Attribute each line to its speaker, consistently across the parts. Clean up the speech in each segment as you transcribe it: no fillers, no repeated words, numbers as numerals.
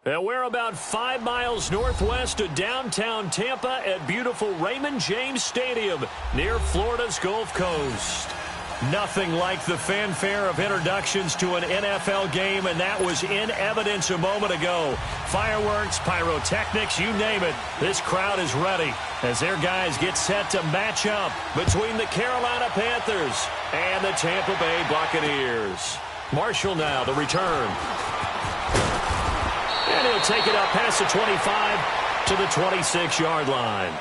Speaker 1: And we're about 5 miles northwest of downtown Tampa at beautiful Raymond James Stadium near Florida's Gulf Coast. Nothing like the fanfare of introductions to an NFL game, and that was in evidence a moment ago. Fireworks, pyrotechnics, you name it. This crowd is ready as their guys get set to match up between the Carolina Panthers and the Tampa Bay Buccaneers. Marshall now, the return. And he'll take it up past the 25 to the 26-yard line.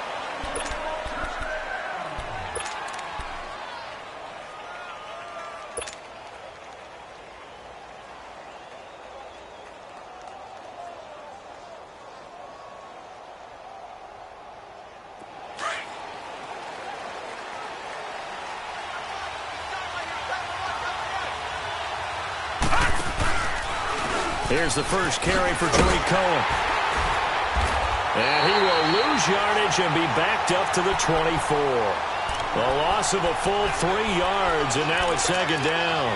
Speaker 1: Here's the first carry for Tariq Cohen. And he will lose yardage and be backed up to the 24. A loss of a full 3 yards, and now it's second down.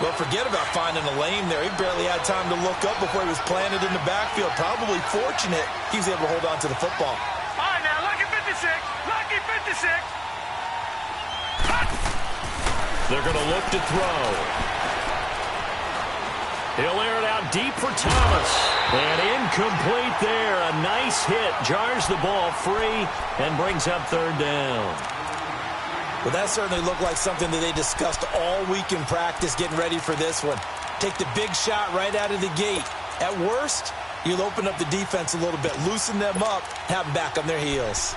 Speaker 2: Well, forget about finding a lane there. He barely had time to look up before he was planted in the backfield. Probably fortunate he was able to hold on to the football.
Speaker 3: All right, now, lucky 56. Lucky 56.
Speaker 1: They're going to look to throw. He'll air it out deep for Thomas. And incomplete there. A nice hit. Jars the ball free and brings up third down.
Speaker 2: Well, that certainly looked like something that they discussed all week in practice getting ready for this one. Take the big shot right out of the gate. At worst, you'll open up the defense a little bit, loosen them up, have them back on their heels.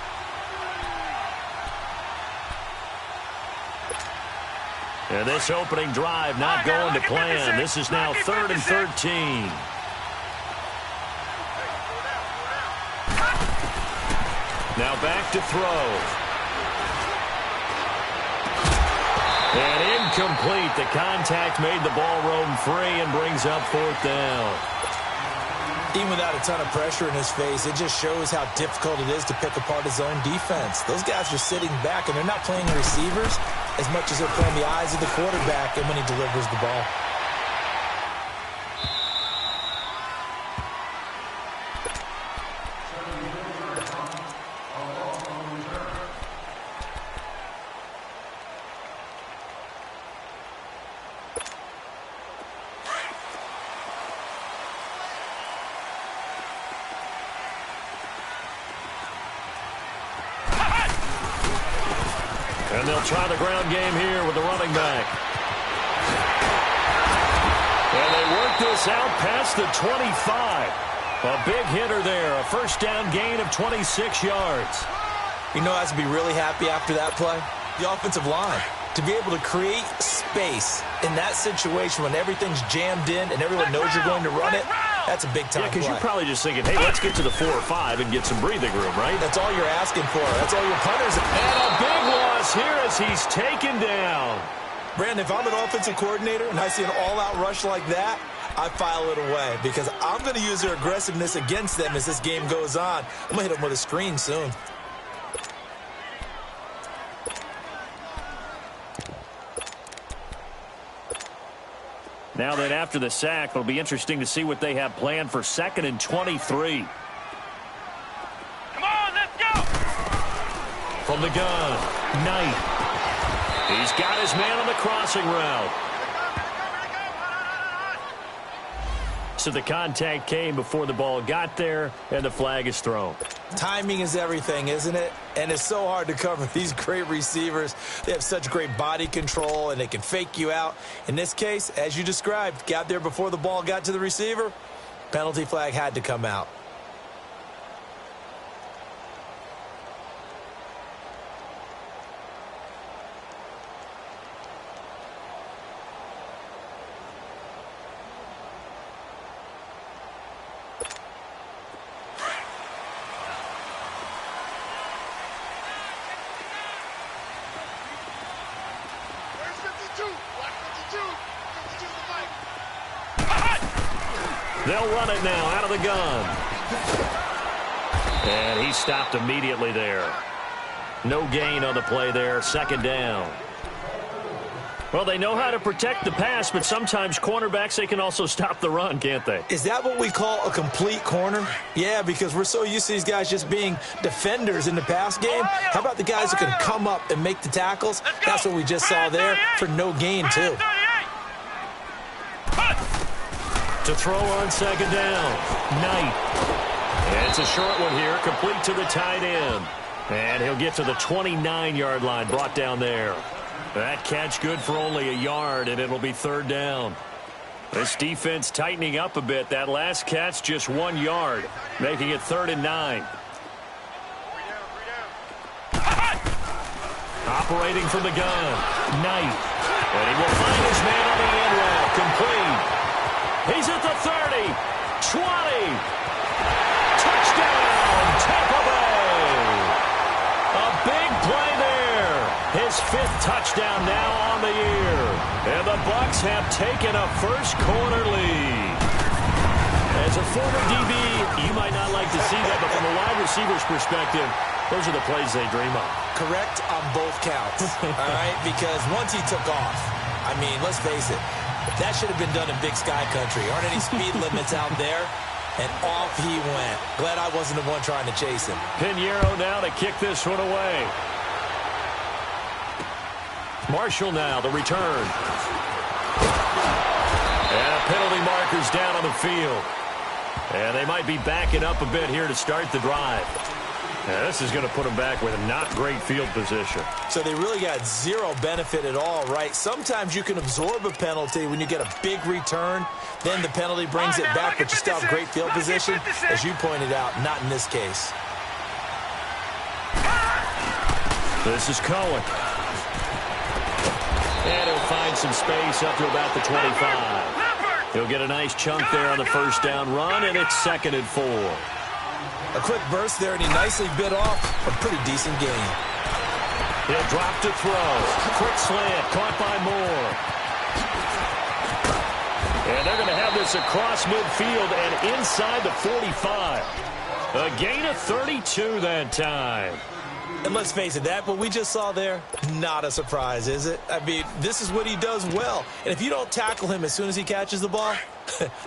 Speaker 1: And this opening drive not going to plan. This is now 3rd and 13. Now back to throw. And incomplete. The contact made the ball roam free and brings up 4th down.
Speaker 2: Even without a ton of pressure in his face, it just shows how difficult it is to pick apart his own defense. Those guys are sitting back, and they're not playing the receivers as much as they're playing the eyes of the quarterback and when he delivers the ball.
Speaker 1: And they'll try the ground game here with the running back. And they work this out past the 25. A big hitter there. A first down gain of 26 yards.
Speaker 2: You know, I have to be really happy after that play. The offensive line. To be able to create space in that situation when everything's jammed in and everyone knows you're going to run it, that's a big-time play.
Speaker 1: Yeah, because you're probably just thinking, hey, let's get to the 4 or 5 and get some breathing room, right?
Speaker 2: That's all you're asking for. That's all your punters.
Speaker 1: And a big loss here as he's taken down.
Speaker 2: Brandon, if I'm an offensive coordinator and I see an all-out rush like that, I file it away because I'm going to use their aggressiveness against them as this game goes on. I'm going to hit them with a screen soon.
Speaker 1: Now then, after the sack, it'll be interesting to see what they have planned for 2nd and 23.
Speaker 3: Come on, let's go!
Speaker 1: From the gun, Knight. He's got his man on the crossing route. So the contact came before the ball got there, and the flag is thrown.
Speaker 2: Timing is everything, isn't it? And it's so hard to cover these great receivers. They have such great body control, and they can fake you out. In this case, as you described, got there before the ball got to the receiver. Penalty flag had to come out.
Speaker 1: They'll run it now out of the gun. And he stopped immediately there. No gain on the play there. 2nd down. Well, they know how to protect the pass, but sometimes cornerbacks, they can also stop the run, can't they?
Speaker 2: Is that what we call a complete corner? Yeah, because we're so used to these guys just being defenders in the pass game. How about the guys who can come up and make the tackles? That's what we just saw there for no gain, too.
Speaker 1: To throw on second down, Knight. And it's a short one here, complete to the tight end. And he'll get to the 29-yard line, brought down there. That catch good for only a yard, and it'll be third down. This defense tightening up a bit. That last catch just 1 yard, making it 3rd and 9. Operating from the gun, Knight. And he will find his man on the end route, complete. He's at the 30, 20. Touchdown, Tampa Bay. A big play there. His 5th touchdown now on the year. And the Bucs have taken a first-quarter lead. As a former DB, you might not like to see that, but from a wide receiver's perspective, those are the plays they dream of.
Speaker 2: Correct on both counts, all right? Because once he took off, I mean, let's face it, that should have been done in Big Sky Country. Aren't any speed limits out there? And off he went. Glad I wasn't the one trying to chase him.
Speaker 1: Pinheiro now to kick this one away. Marshall now, the return. And a penalty marker's down on the field. And they might be backing up a bit here to start the drive. And this is going to put them back with a not great field position.
Speaker 2: So they really got zero benefit at all, right? Sometimes you can absorb a penalty when you get a big return. Then the penalty brings it back, but you still have great field position. As you pointed out, not in this case.
Speaker 1: This is Cohen. And he'll find some space up to about the 25. He'll get a nice chunk there on the first down run, and it's 2nd and 4.
Speaker 2: A quick burst there, and he nicely bit off a pretty decent gain.
Speaker 1: He'll drop to throw. Quick slant, caught by Moore. And they're going to have this across midfield and inside the 45. A gain of 32 that time.
Speaker 2: And let's face it, that what we just saw there, not a surprise, is it? I mean, this is what he does well. And if you don't tackle him as soon as he catches the ball,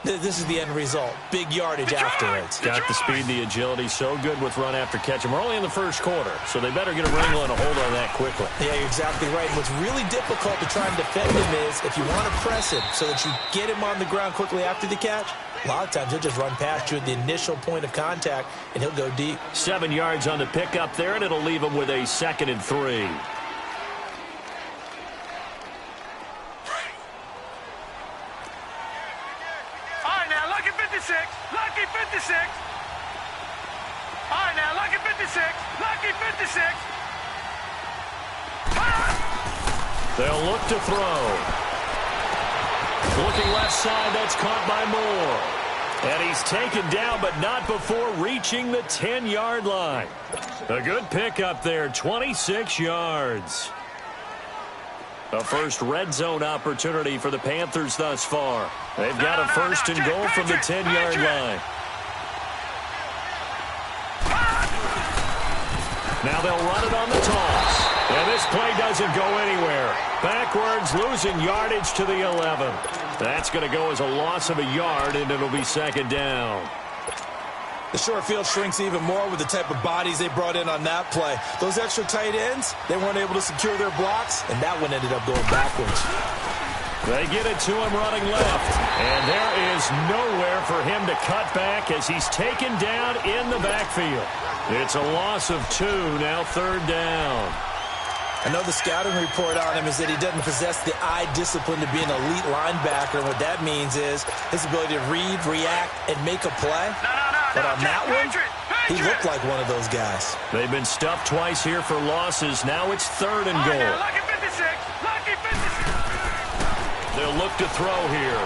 Speaker 2: this is the end result. Big yardage afterwards.
Speaker 1: Got the speed, the agility, so good with run after catch. And we're only in the first quarter, so they better get a wrangle and a hold on that quickly.
Speaker 2: Yeah, you're exactly right. And what's really difficult to try and defend him is if you want to press him so that you get him on the ground quickly after the catch, a lot of times he'll just run past you at the initial point of contact, and he'll go deep.
Speaker 1: 7 yards on the pickup there, and it'll leave him with a 2nd and 3.
Speaker 3: All right, now, lucky 56. Lucky 56. All right, now, lucky 56. Lucky 56.
Speaker 1: They'll look to throw. Looking left side, that's caught by Moore. And he's taken down, but not before reaching the 10-yard line. A good pickup there, 26 yards. A first red zone opportunity for the Panthers thus far. They've got a 1st and goal from the 10-yard line. Now they'll run it on the toss. And this play doesn't go anywhere. Backwards, losing yardage to the 11. That's going to go as a loss of a yard, and it'll be 2nd down.
Speaker 2: The short field shrinks even more with the type of bodies they brought in on that play. Those extra tight ends, they weren't able to secure their blocks, and that one ended up going backwards.
Speaker 1: They get it to him running left. And there is nowhere for him to cut back as he's taken down in the backfield. It's a loss of 2, now 3rd down.
Speaker 2: I know the scouting report on him is that he doesn't possess the eye discipline to be an elite linebacker. And what that means is his ability to read, react, and make a play. But on that one, he looked like one of those guys.
Speaker 1: They've been stuffed twice here for losses. Now it's 3rd and goal.
Speaker 3: Lucky 56. Lucky 56.
Speaker 1: They'll look to throw here.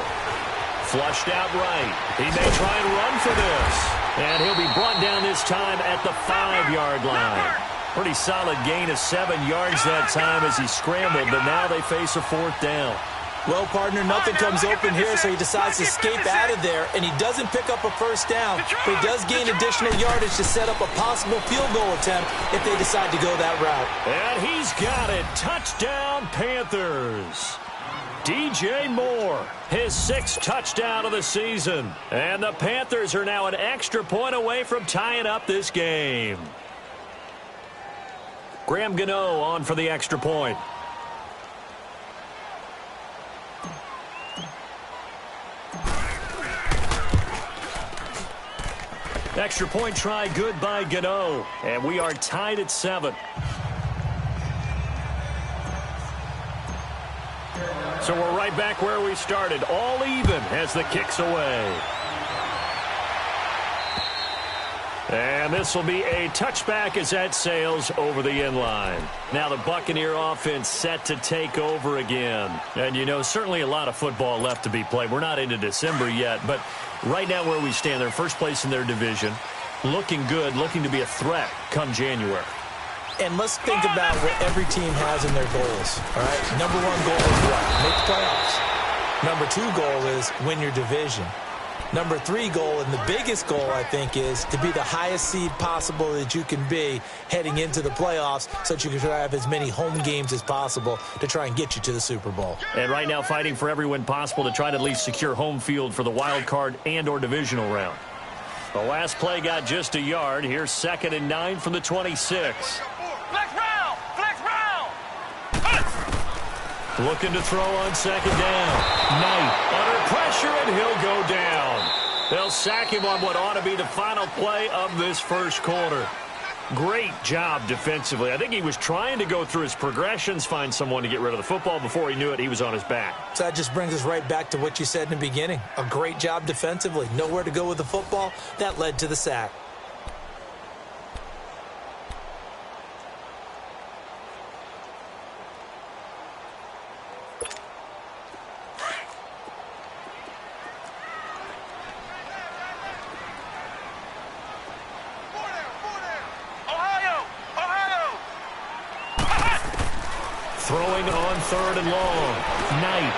Speaker 1: Flushed out right. He may try and run for this. And he'll be brought down this time at the 5-yard line. Pretty solid gain of 7 yards that time as he scrambled, but now they face a 4th down.
Speaker 2: Well, partner, nothing comes open here, so he decides to escape out of there, and he doesn't pick up a 1st down, but he does gain additional yardage to set up a possible field goal attempt if they decide to go that route.
Speaker 1: And he's got it. Touchdown, Panthers. DJ Moore, his 6th touchdown of the season. And the Panthers are now an extra point away from tying up this game. Graham Gano on for the extra point. Extra point try good by Gano. And we are tied at 7. So we're right back where we started, all even as the kick's away. And this will be a touchback as that sails over the end line. Now the Buccaneer offense set to take over again. And, you know, certainly a lot of football left to be played. We're not into December yet, but right now where we stand, they're first place in their division. Looking good, looking to be a threat come January.
Speaker 2: And let's think about what every team has in their goals, all right? Number 1 goal is what? Make the playoffs. Number 2 goal is win your division. Number 3 goal, and the biggest goal, I think, is to be the highest seed possible that you can be heading into the playoffs so that you can have as many home games as possible to try and get you to the Super Bowl.
Speaker 1: And right now fighting for every win possible to try to at least secure home field for the wild card and or divisional round. The last play got just a yard. Here's 2nd and 9 from the 26.
Speaker 3: Flex round! Flex round!
Speaker 1: Looking to throw on 2nd down. Knight under pressure, and he'll go down. They'll sack him on what ought to be the final play of this first quarter. Great job defensively. I think he was trying to go through his progressions, find someone to get rid of the football. Before he knew it, he was on his back.
Speaker 2: So that just brings us right back to what you said in the beginning. A great job defensively. Nowhere to go with the football. That led to the sack.
Speaker 1: Throwing on 3rd and long. Knight.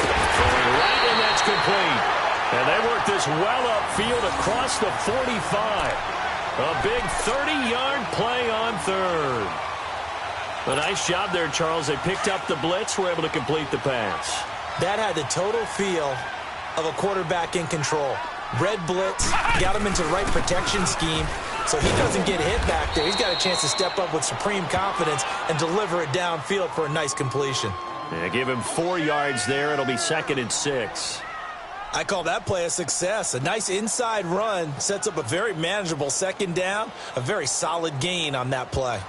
Speaker 1: Throwing right, and that's complete. And they work this well upfield across the 45. A big 30-yard play on 3rd. A nice job there, Charles. They picked up the blitz, were able to complete the pass.
Speaker 2: That had the total feel of a quarterback in control. Red blitz, got him into the right protection scheme, so he doesn't get hit back there. He's got a chance to step up with supreme confidence and deliver it downfield for a nice completion.
Speaker 1: Yeah, give him 4 yards there. It'll be 2nd and 6.
Speaker 2: I call that play a success. A nice inside run sets up a very manageable 2nd down, a very solid gain on that play.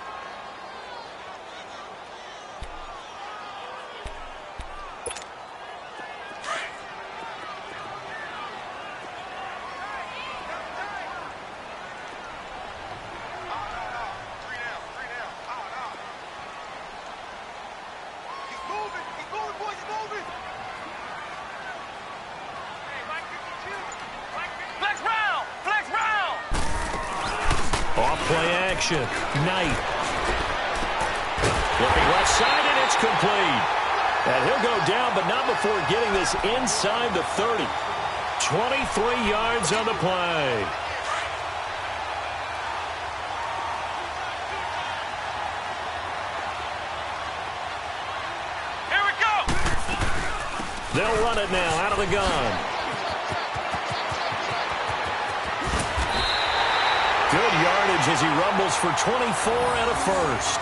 Speaker 1: Knight. Looking left side, and it's complete. And he'll go down, but not before getting this inside the 30. 23 yards on the play.
Speaker 3: Here we go!
Speaker 1: They'll run it now out of the gun. Good yardage as he rumbles for 24 and a first.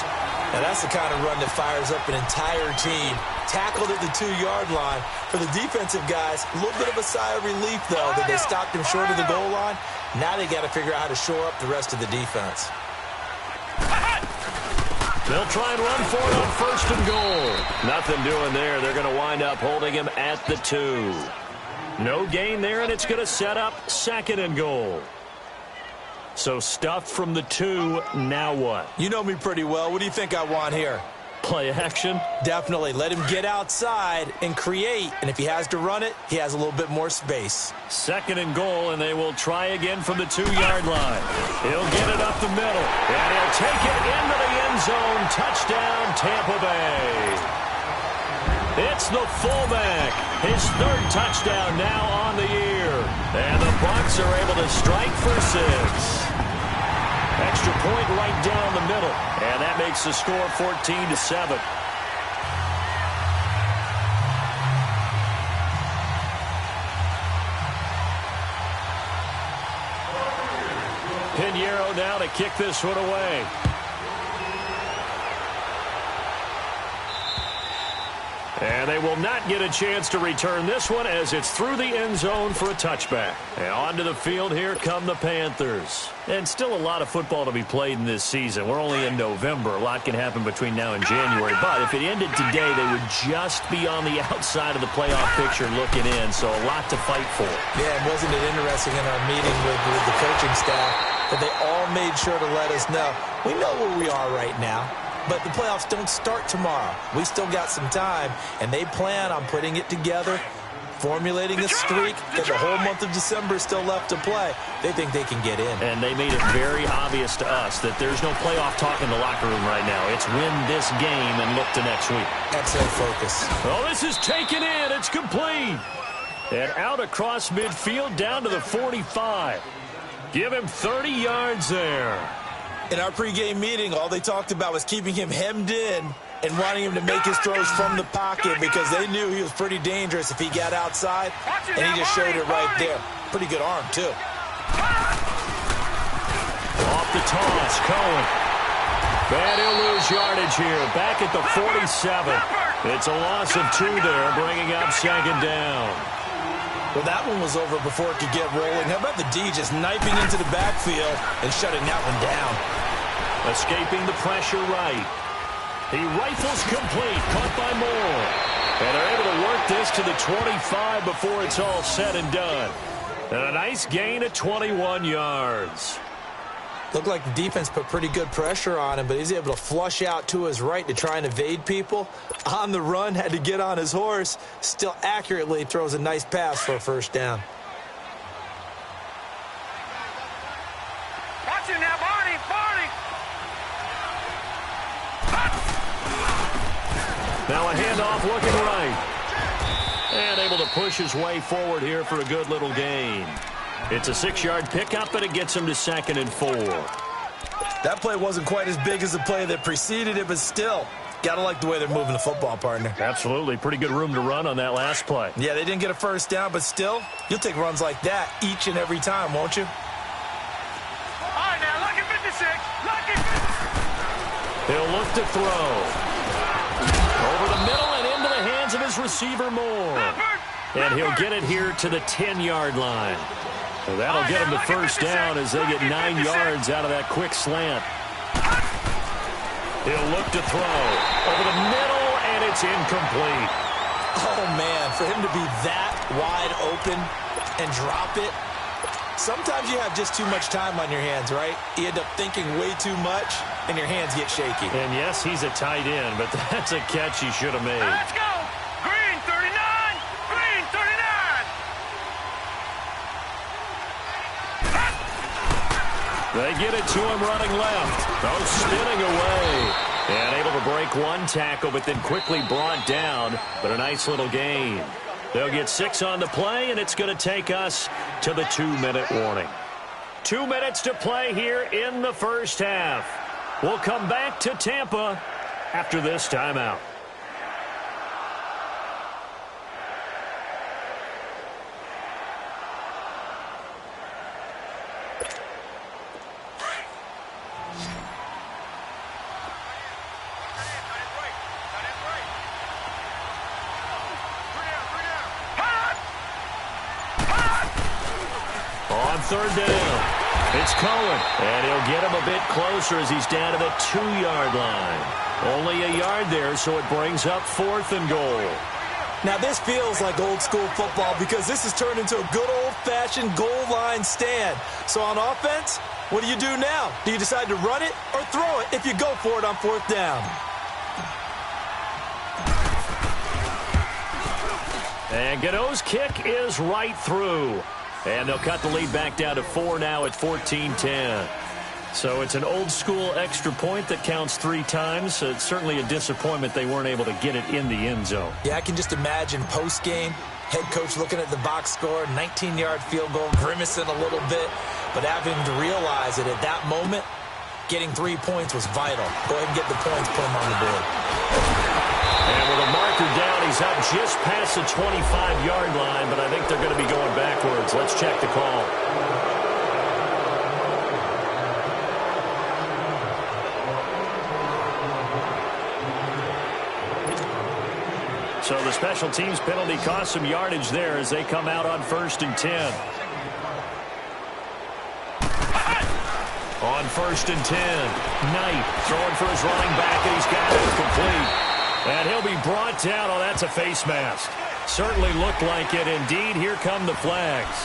Speaker 2: Now that's the kind of run that fires up an entire team. Tackled at the 2-yard line. For the defensive guys, a little bit of a sigh of relief, though, that they stopped him short of the goal line. Now they got to figure out how to shore up the rest of the defense.
Speaker 1: They'll try and run for it on 1st and goal. Nothing doing there. They're going to wind up holding him at the 2. No gain there, and it's going to set up 2nd and goal. So stuffed from the 2, now what?
Speaker 2: You know me pretty well. What do you think I want here?
Speaker 1: Play action?
Speaker 2: Definitely. Let him get outside and create. And if he has to run it, he has a little bit more space.
Speaker 1: 2nd and goal, and they will try again from the 2-yard line. He'll get it up the middle, and he'll take it into the end zone. Touchdown, Tampa Bay. It's the fullback. His 3rd touchdown now on the year. And the Bucs are able to strike for 6. Extra point right down the middle. And that makes the score 14-7. go now to kick this one away. And they will not get a chance to return this one as it's through the end zone for a touchback. And onto the field, here come the Panthers. And still a lot of football to be played in this season. We're only in November. A lot can happen between now and January. But if it ended today, they would just be on the outside of the playoff picture looking in. So a lot to fight for.
Speaker 2: Yeah, and wasn't it interesting in our meeting with the coaching staff that they all made sure to let us know, we know where we are right now. But the playoffs don't start tomorrow. We still got some time, and they plan on putting it together, formulating a streak, that the whole month of December is still left to play. They think they can get in.
Speaker 1: And they made it very obvious to us that there's no playoff talk in the locker room right now. It's win this game and look to next week.
Speaker 2: Excellent focus.
Speaker 1: Oh, this is taken in. It's complete. And out across midfield down to the 45. Give him 30 yards there.
Speaker 2: In our pregame meeting, all they talked about was keeping him hemmed in and wanting him to make his throws from the pocket because they knew he was pretty dangerous if he got outside, and he just showed it right there. Pretty good arm, too.
Speaker 1: Off the toss, Cohen. And he'll lose yardage here. Back at the 47. It's a loss of 2 there, bringing up second down.
Speaker 2: Well, that one was over before it could get rolling. How about the D just knifing into the backfield and shutting that one down?
Speaker 1: Escaping the pressure right. He rifles complete, caught by Moore. And they're able to work this to the 25 before it's all said and done. And a nice gain of 21 yards.
Speaker 2: Looked like the defense put pretty good pressure on him, but he's able to flush out to his right to try and evade people. On the run, had to get on his horse. Still accurately throws a nice pass for a first down.
Speaker 3: Watch it now, Barney, Barney.
Speaker 1: Now a handoff looking right. And able to push his way forward here for a good little gain. It's a 6-yard pickup, and it gets him to 2nd and 4.
Speaker 2: That play wasn't quite as big as the play that preceded it, but still, gotta like the way they're moving the football, partner.
Speaker 1: Absolutely. Pretty good room to run on that last play.
Speaker 2: Yeah, they didn't get a first down, but still, you'll take runs like that each and every time, won't you?
Speaker 3: All right, now, lucky 56. Lucky 56.
Speaker 1: He'll look to throw. Over the middle and into the hands of his receiver, Moore. And he'll get it here to the 10-yard line. So that'll get him the first down as they get 9 yards out of that quick slant. He'll look to throw. Over the middle, and it's incomplete.
Speaker 2: Oh, man, for him to be that wide open and drop it. Sometimes you have just too much time on your hands, right? You end up thinking way too much, and your hands get shaky.
Speaker 1: And yes, he's a tight end, but that's a catch he should have made.
Speaker 3: Let's go. Green 39. Green 39.
Speaker 1: They get it to him running left. Oh, spinning away. And able to break one tackle, but then quickly brought down. But a nice little gain. They'll get 6 on the play, and it's going to take us to the 2-minute warning. 2 minutes to play here in the first half. We'll come back to Tampa after this timeout. Third down. It's Cohen, and he'll get him a bit closer as he's down to the 2-yard line. Only a yard there, so it brings up 4th and goal.
Speaker 2: Now, this feels like old school football because this has turned into a good old-fashioned goal line stand. So on offense, what do you do now? Do you decide to run it or throw it if you go for it on 4th down?
Speaker 1: And Godot's kick is right through. And they'll cut the lead back down to 4 now at 14-10. So it's an old-school extra point that counts 3 times. So it's certainly a disappointment they weren't able to get it in the end zone.
Speaker 2: Yeah, I can just imagine post-game, head coach looking at the box score, 19-yard field goal, grimacing a little bit, but having to realize that at that moment, getting 3 points was vital. Go ahead and get the points, put them on the board.
Speaker 1: And with a marker down, he's up just past the 25-yard line, but I think they're going to be going backwards. Let's check the call. So the special teams penalty cost some yardage there as they come out on 1st and 10. On 1st and 10, Knight throwing for his running back, and he's got it complete. And he'll be brought down. Oh, that's a face mask. Certainly looked like it. Indeed, here come the flags.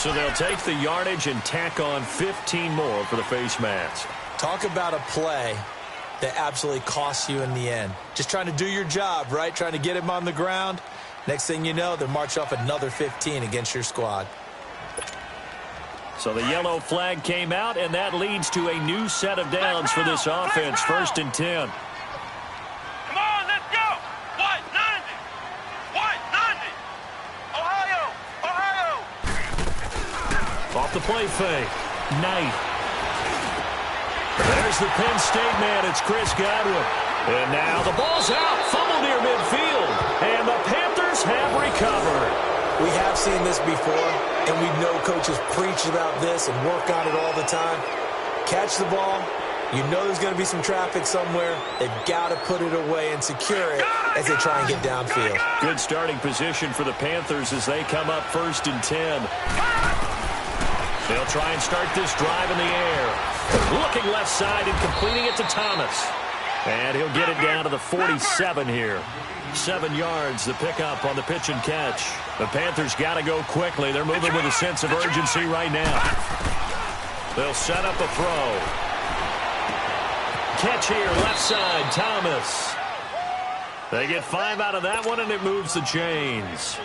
Speaker 1: So they'll take the yardage and tack on 15 more for the face mask.
Speaker 2: Talk about a play that absolutely costs you in the end. Just trying to do your job, right? Trying to get him on the ground. Next thing you know, they'll march off another 15 against your squad.
Speaker 1: So the yellow flag came out, and that leads to a new set of downs for this offense. 1st and 10.
Speaker 3: Come on, let's go. What? 90. What? 90. Ohio. Ohio.
Speaker 1: Off the play fake. Knight. There's the Penn State man. It's Chris Godwin. And now the ball's out. Fumble near midfield. And the Panthers have recovered.
Speaker 2: We have seen this before, and we know coaches preach about this and work on it all the time. Catch the ball. You know there's going to be some traffic somewhere. They've got to put it away and secure it as they try and get downfield.
Speaker 1: Good starting position for the Panthers as they come up 1st and 10. They'll try and start this drive in the air. Looking left side and completing it to Thomas. And he'll get it down to the 47 here. 7 yards, the pickup on the pitch and catch. The Panthers got to go quickly. They're moving with a sense of urgency right now. They'll set up a throw. Catch here, left side, Thomas. They get 5 out of that one, and it moves the chains.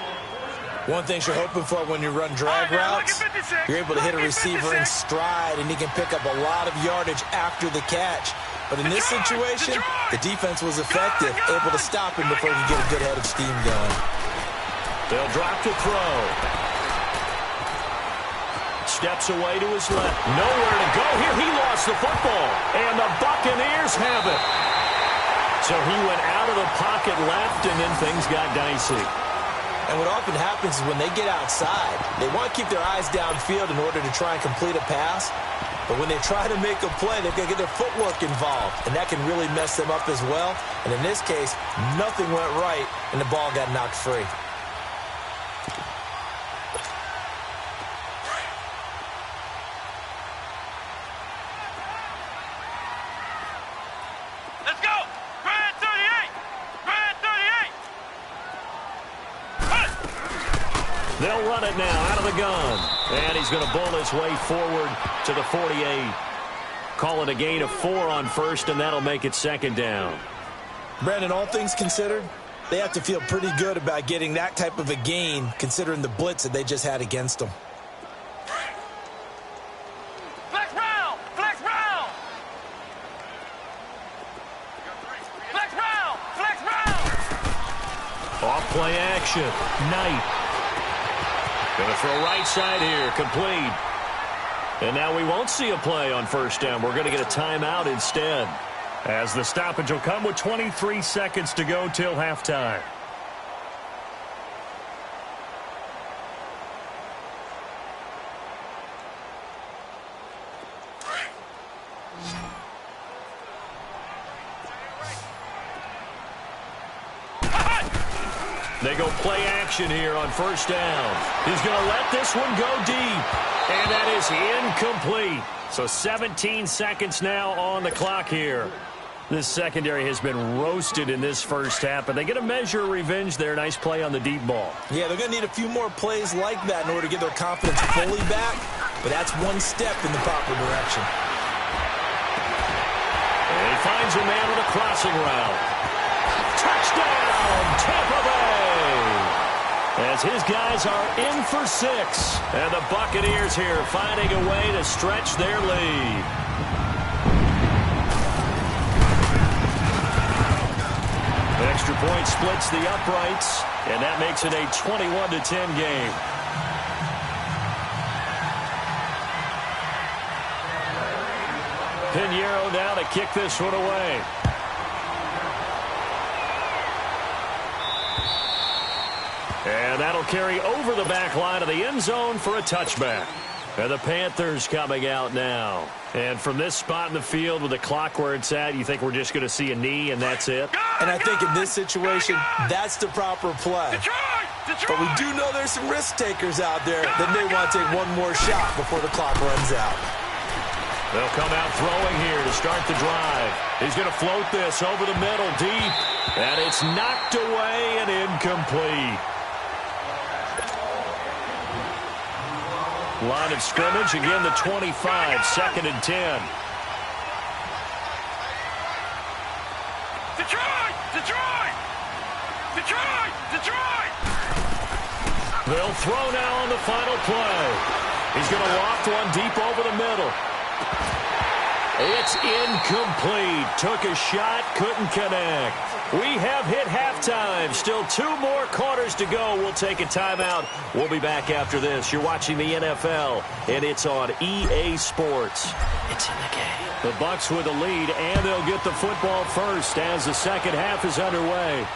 Speaker 2: One thing you're hoping for when you run drag routes, you're able to hit a receiver in stride, and he can pick up a lot of yardage after the catch. But in this situation, the defense was effective, able to stop him before he could get a good head of steam going.
Speaker 1: They'll drop to throw. Steps away to his left. Nowhere to go here. He lost the football. And the Buccaneers have it. So he went out of the pocket left, and then things got dicey.
Speaker 2: And what often happens is when they get outside, they want to keep their eyes downfield in order to try and complete a pass. But when they try to make a play, they've got to get their footwork involved, and that can really mess them up as well. And in this case, nothing went right, and the ball got knocked free.
Speaker 3: Let's go. Grand 38. Grand 38.
Speaker 1: They'll run it now out of the gun. And he's going to bull his way forward to the 48. Call it a gain of 4 on 1st, and that'll make it 2nd down.
Speaker 2: Brandon, all things considered, they have to feel pretty good about getting that type of a gain, considering the blitz that they just had against them.
Speaker 3: Flex round. Flex round. Flex round. Flex round.
Speaker 1: Off play action. Knight. Going to throw right side here. Complete. And now we won't see a play on 1st down. We're going to get a timeout instead, as the stoppage will come with 23 seconds to go till halftime. They go play action here on 1st down. He's going to let this one go deep. And that is incomplete. So 17 seconds now on the clock here. This secondary has been roasted in this first half, but they get a measure of revenge there. Nice play on the deep ball.
Speaker 2: Yeah, they're going to need a few more plays like that in order to get their confidence fully back. But that's one step in the proper direction.
Speaker 1: And he finds a man on a crossing route. Touchdown, Tampa Bay! As his guys are in for 6. And the Buccaneers here finding a way to stretch their lead. The extra point splits the uprights, and that makes it a 21-10 game. Pinheiro now to kick this one away. And that'll carry over the back line of the end zone for a touchback. And the Panthers coming out now. And from this spot in the field with the clock where it's at, you think we're just going to see a knee and that's it?
Speaker 2: And I think in this situation, that's the proper play. But we do know there's some risk takers out there that may want to take one more shot before the clock runs out.
Speaker 1: They'll come out throwing here to start the drive. He's going to float this over the middle deep. And it's knocked away and incomplete. Line of scrimmage, again the 25, 2nd and 10.
Speaker 3: Detroit! Detroit! Detroit! Detroit!
Speaker 1: They'll throw now on the final play. He's going to loft one deep over the middle. It's incomplete. Took a shot, couldn't connect. We have hit halftime. Still 2 more quarters to go. We'll take a timeout. We'll be back after this. You're watching the NFL, and it's on EA Sports. It's in the game. The Bucs with the lead, and they'll get the football first as the second half is underway.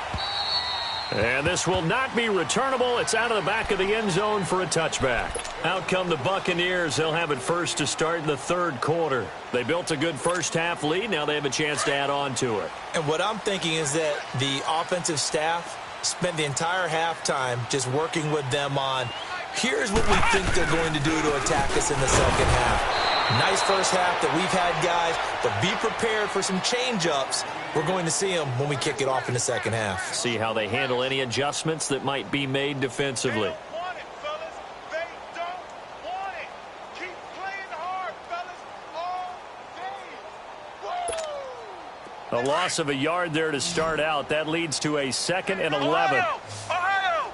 Speaker 1: And this will not be returnable. It's out of the back of the end zone for a touchback. Out come the Buccaneers. They'll have it first to start in the 3rd quarter. They built a good first-half lead. Now they have a chance to add on to it.
Speaker 2: And what I'm thinking is that the offensive staff spent the entire halftime just working with them on, here's what we think they're going to do to attack us in the second half. Nice first half that we've had, guys, but be prepared for some change-ups. We're going to see them when we kick it off in the second half.
Speaker 1: See how they handle any adjustments that might be made defensively. A loss of a yard there to start out. That leads to a 2nd and 11.
Speaker 3: Ohio!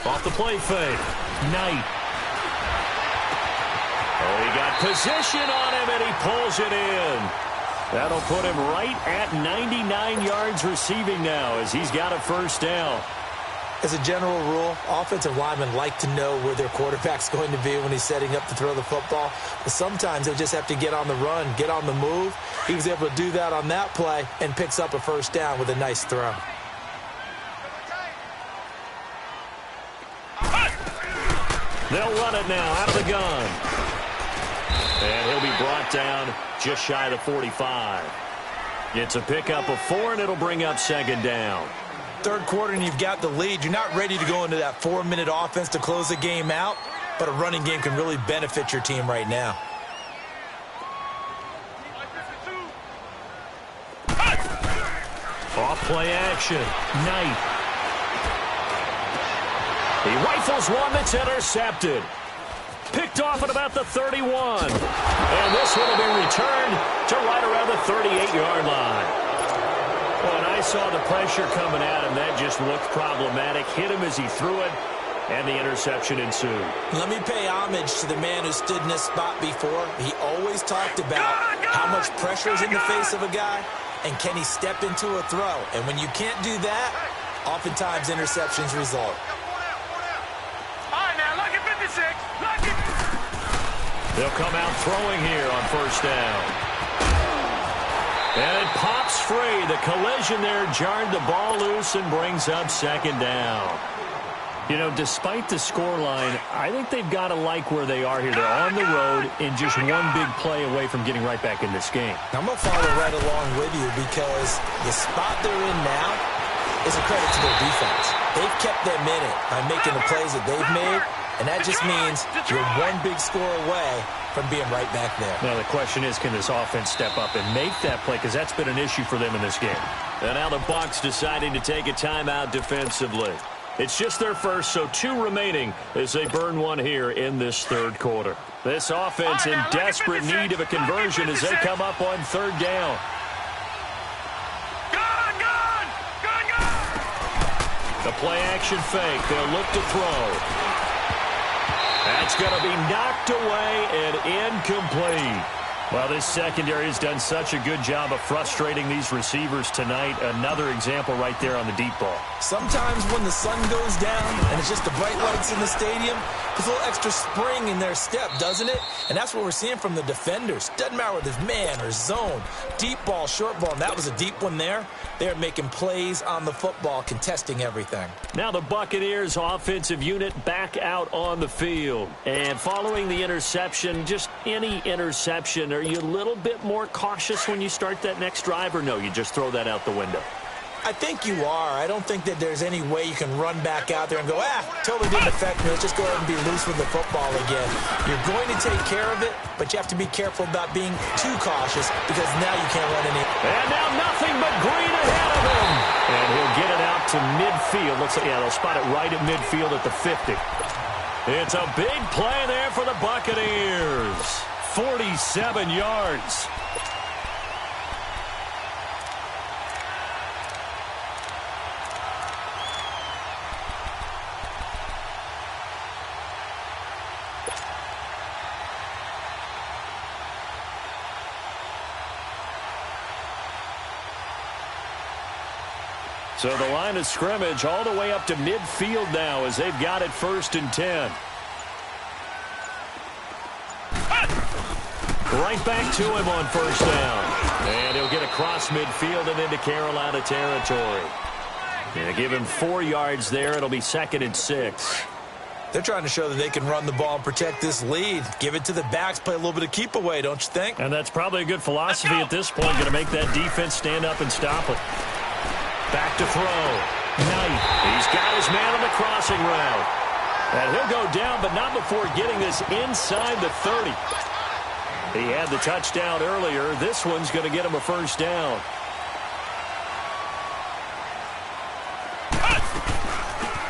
Speaker 1: Off the play fake. Knight. Oh, he got position on him, and he pulls it in. That'll put him right at 99 yards receiving now as he's got a first down.
Speaker 2: As a general rule, offensive linemen like to know where their quarterback's going to be when he's setting up to throw the football. But sometimes they just have to get on the run, get on the move. He was able to do that on that play and picks up a first down with a nice throw.
Speaker 1: They'll run it now out of the gun. And he'll be brought down just shy of the 45. It's a pickup of 4, and it'll bring up 2nd down.
Speaker 2: 3rd quarter and you've got the lead. You're not ready to go into that 4-minute offense to close the game out, but a running game can really benefit your team right now.
Speaker 1: Off play action. Knight. He rifles one that's intercepted. Picked off at about the 31. And this one will be returned to right around the 38-yard line. When I saw the pressure coming at him, that just looked problematic. Hit him as he threw it, and the interception ensued.
Speaker 2: Let me pay homage to the man who stood in this spot before. He always talked about how much pressure is in the face of a guy, and can he step into a throw. And when you can't do that, oftentimes interceptions result.
Speaker 3: All right, now, lucky 56. Lucky.
Speaker 1: They'll come out throwing here on first down. And it pops free. The collision there jarred the ball loose and brings up 2nd down. You know, despite the scoreline, I think they've got to like where they are here. They're on the road and just one big play away from getting right back in this game.
Speaker 2: I'm going to follow right along with you because the spot they're in now is a credit to their defense. They've kept them in it by making the plays that they've made, and that just means you're one big score away from being right back there.
Speaker 1: Now the question is, can this offense step up and make that play? Because that's been an issue for them in this game. And now the Bucs deciding to take a timeout defensively. It's just their first, so 2 remaining as they burn one here in this 3rd quarter. This offense in desperate need of a conversion as they come up on 3rd down. The play action fake. They'll look to throw. That's going to be knocked away and incomplete. Well, this secondary has done such a good job of frustrating these receivers tonight. Another example right there on the deep ball.
Speaker 2: Sometimes when the sun goes down and it's just the bright lights in the stadium, there's a little extra spring in their step, doesn't it? And that's what we're seeing from the defenders. Doesn't matter whether it's man or zone, deep ball, short ball, and that was a deep one there. They're making plays on the football, contesting everything.
Speaker 1: Now the Buccaneers offensive unit back out on the field. And following the interception, just any interception are you a little bit more cautious when you start that next drive, or no, you just throw that out the window?
Speaker 2: I think you are. I don't think that there's any way you can run back out there and go, totally didn't affect me. Let's just go ahead and be loose with the football again. You're going to take care of it, but you have to be careful about being too cautious because now you can't run any.
Speaker 1: And now nothing but green ahead of him. And he'll get it out to midfield. Looks like, they'll spot it right at midfield at the 50. It's a big play there for the Buccaneers. 47 yards. So the line of scrimmage all the way up to midfield now as they've got it 1st and 10. Right back to him on 1st down. And he'll get across midfield and into Carolina territory. And give him 4 yards there. It'll be 2nd and 6.
Speaker 2: They're trying to show that they can run the ball and protect this lead. Give it to the backs, play a little bit of keep away, don't you think?
Speaker 1: And that's probably a good philosophy at this point. Going to make that defense stand up and stop it. Back to throw. Knight. He's got his man on the crossing route. And he'll go down, but not before getting this inside the 30. He had the touchdown earlier. This one's going to get him a 1st down.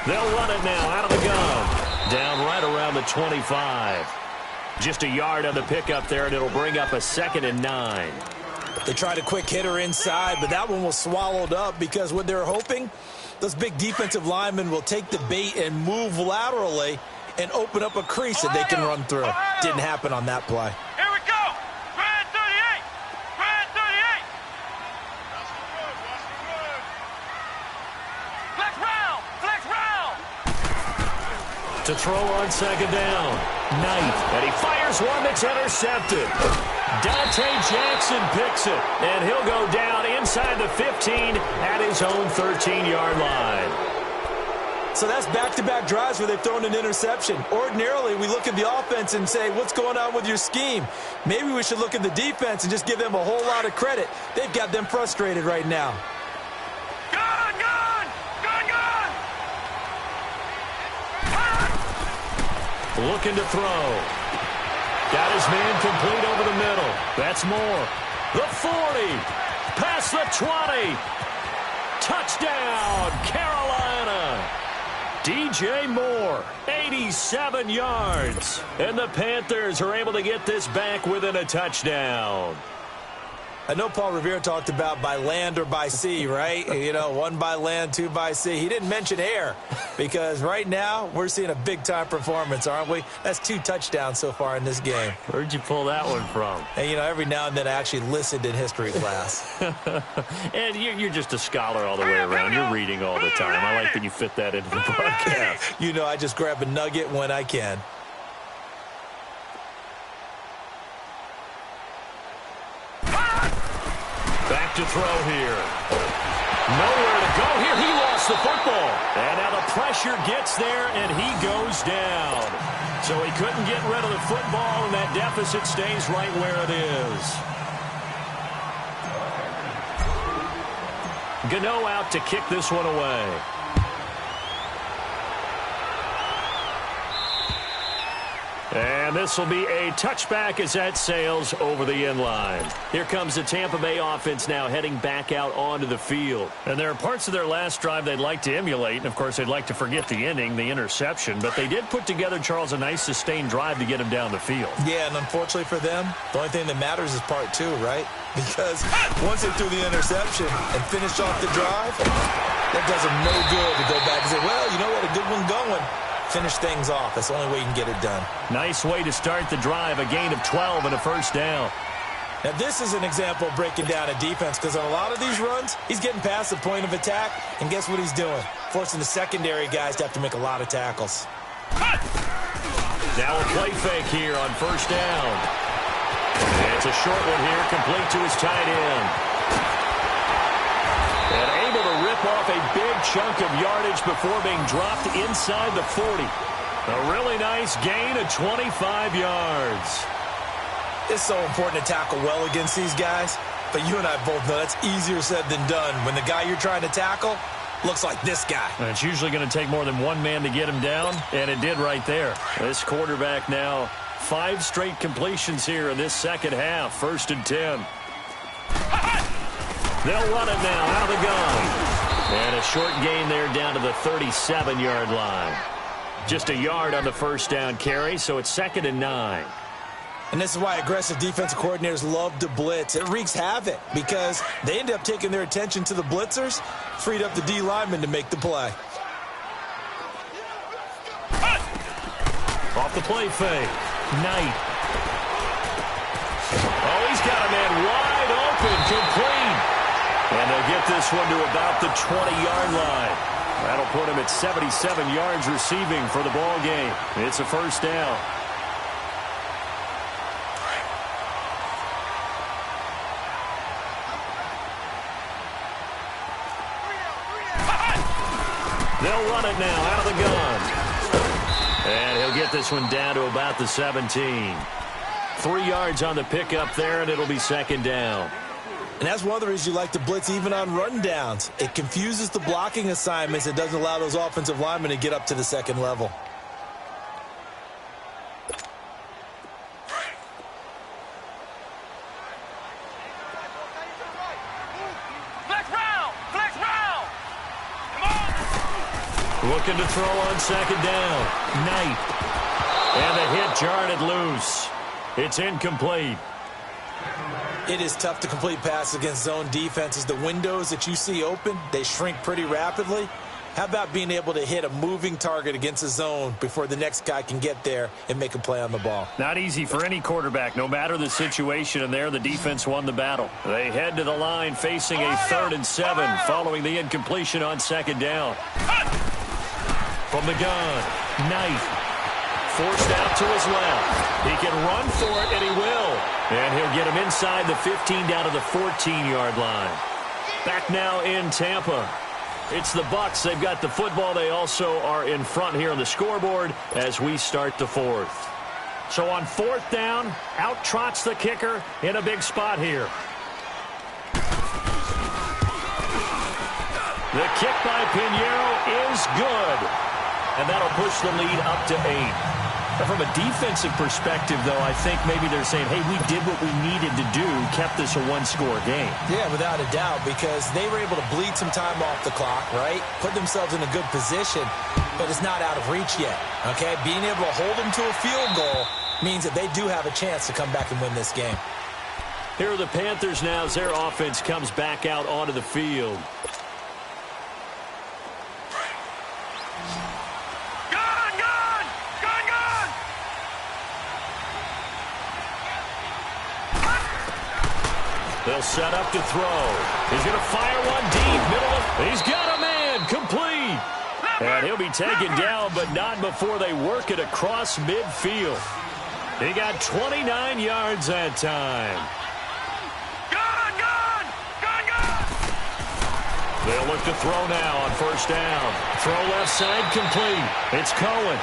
Speaker 1: They'll run it now out of the gun. Down right around the 25. Just a yard on the pickup there, and it'll bring up a 2nd and 9.
Speaker 2: They tried a quick hitter inside, but that one was swallowed up because what they're hoping, those big defensive linemen will take the bait and move laterally and open up a crease that they can run through. Didn't happen on that play.
Speaker 3: Here we go. Grand 38. Grand 38. Flex round. Flex round.
Speaker 1: To throw on 2nd down. Knight. And he fires one that's intercepted. Dante Jackson picks it, and he'll go down inside the 15 at his own 13-yard line.
Speaker 2: So that's back-to-back drives where they've thrown an interception. Ordinarily, we look at the offense and say, what's going on with your scheme? Maybe we should look at the defense and just give them a whole lot of credit. They've got them frustrated right now.
Speaker 3: Gun, gun, gun, gun.
Speaker 1: Looking to throw. Got his man complete over the middle. That's Moore. The 40. Past the 20. Touchdown, Carolina. DJ Moore, 87 yards. And the Panthers are able to get this back within a touchdown.
Speaker 2: I know Paul Revere talked about by land or by sea, right? You know, 1 by land, 2 by sea. He didn't mention air because right now we're seeing a big-time performance, aren't we? That's 2 touchdowns so far in this game.
Speaker 1: Where'd you pull that one from?
Speaker 2: And, you know, every now and then I actually listened in history class.
Speaker 1: And you're just a scholar all the way around. You're reading all the time. I like that you fit that into the broadcast.
Speaker 2: You know, I just grab a nugget when I can.
Speaker 1: Back to throw here. Nowhere to go here. He lost the football. And now the pressure gets there, and he goes down. So he couldn't get rid of the football, and that deficit stays right where it is. Gano out to kick this one away. And this will be a touchback as that sails over the end line. Here comes the Tampa Bay offense now heading back out onto the field. And there are parts of their last drive they'd like to emulate. And, of course, they'd like to forget the ending, the interception. But they did put together, Charles, a nice sustained drive to get him down the field.
Speaker 2: Yeah, and unfortunately for them, the only thing that matters is part 2, right? Because once they threw the interception and finished off the drive, that does them no good to go back and say, well, you know what, a good one going. Finish things off. That's the only way you can get it done.
Speaker 1: Nice way to start the drive. A gain of 12 and a 1st down.
Speaker 2: Now, this is an example of breaking down a defense because on a lot of these runs, he's getting past the point of attack, and guess what he's doing? Forcing the secondary guys to have to make a lot of tackles.
Speaker 1: Now a play fake here on 1st down. It's a short one here, complete to his tight end. And able to rip off a big chunk of yardage before being dropped inside the 40. A really nice gain of 25 yards.
Speaker 2: It's so important to tackle well against these guys, but you and I both know that's easier said than done when the guy you're trying to tackle looks like this guy.
Speaker 1: And it's usually going to take more than one man to get him down, and it did right there. This quarterback now 5 straight completions here in this second half. 1st and 10. They'll run it now out of the gun. And a short gain there down to the 37-yard line. Just a yard on the first down carry, so it's 2nd and 9.
Speaker 2: And this is why aggressive defensive coordinators love to blitz. It wreaks havoc because they end up taking their attention to the blitzers, freed up the D lineman to make the play.
Speaker 1: Off the play fake. Knight. Oh, he's got a man wide open, complete. And they'll get this one to about the 20-yard line. That'll put him at 77 yards receiving for the ball game. It's a first down. They'll run it now out of the gun. And he'll get this one down to about the 17. 3 yards on the pickup there, and it'll be 2nd down.
Speaker 2: And that's one of the reasons you like to blitz even on run downs. It confuses the blocking assignments. It doesn't allow those offensive linemen to get up to the second level.
Speaker 1: Looking to throw on 2nd down. Knight. And the hit jarred it loose. It's incomplete.
Speaker 2: It is tough to complete passes against zone defenses. The windows that you see open, they shrink pretty rapidly. How about being able to hit a moving target against a zone before the next guy can get there and make a play on the ball?
Speaker 1: Not easy for any quarterback, no matter the situation, and there the defense won the battle. They head to the line facing a 3rd and 7 following the incompletion on 2nd down. From the gun, Knight. Forced out to his left. He can run for it, and he will. And he'll get him inside the 15 down to the 14-yard line. Back now in Tampa. It's the Bucs. They've got the football. They also are in front here on the scoreboard as we start the 4th. So on 4th down, out trots the kicker in a big spot here. The kick by Pinheiro is good. And that'll push the lead up to 8. But from a defensive perspective, though, I think maybe they're saying, hey, we did what we needed to do, kept this a 1-score game.
Speaker 2: Yeah, without a doubt, because they were able to bleed some time off the clock, right? Put themselves in a good position, but it's not out of reach yet, okay? Being able to hold them to a field goal means that they do have a chance to come back and win this game.
Speaker 1: Here are the Panthers now as their offense comes back out onto the field. They'll set up to throw. He's going to fire one deep. Middle of. He's got a man. Complete. And he'll be taken down, but not before they work it across midfield. He got 29 yards that time. They'll look to throw now on 1st down. Throw left side complete. It's Cohen.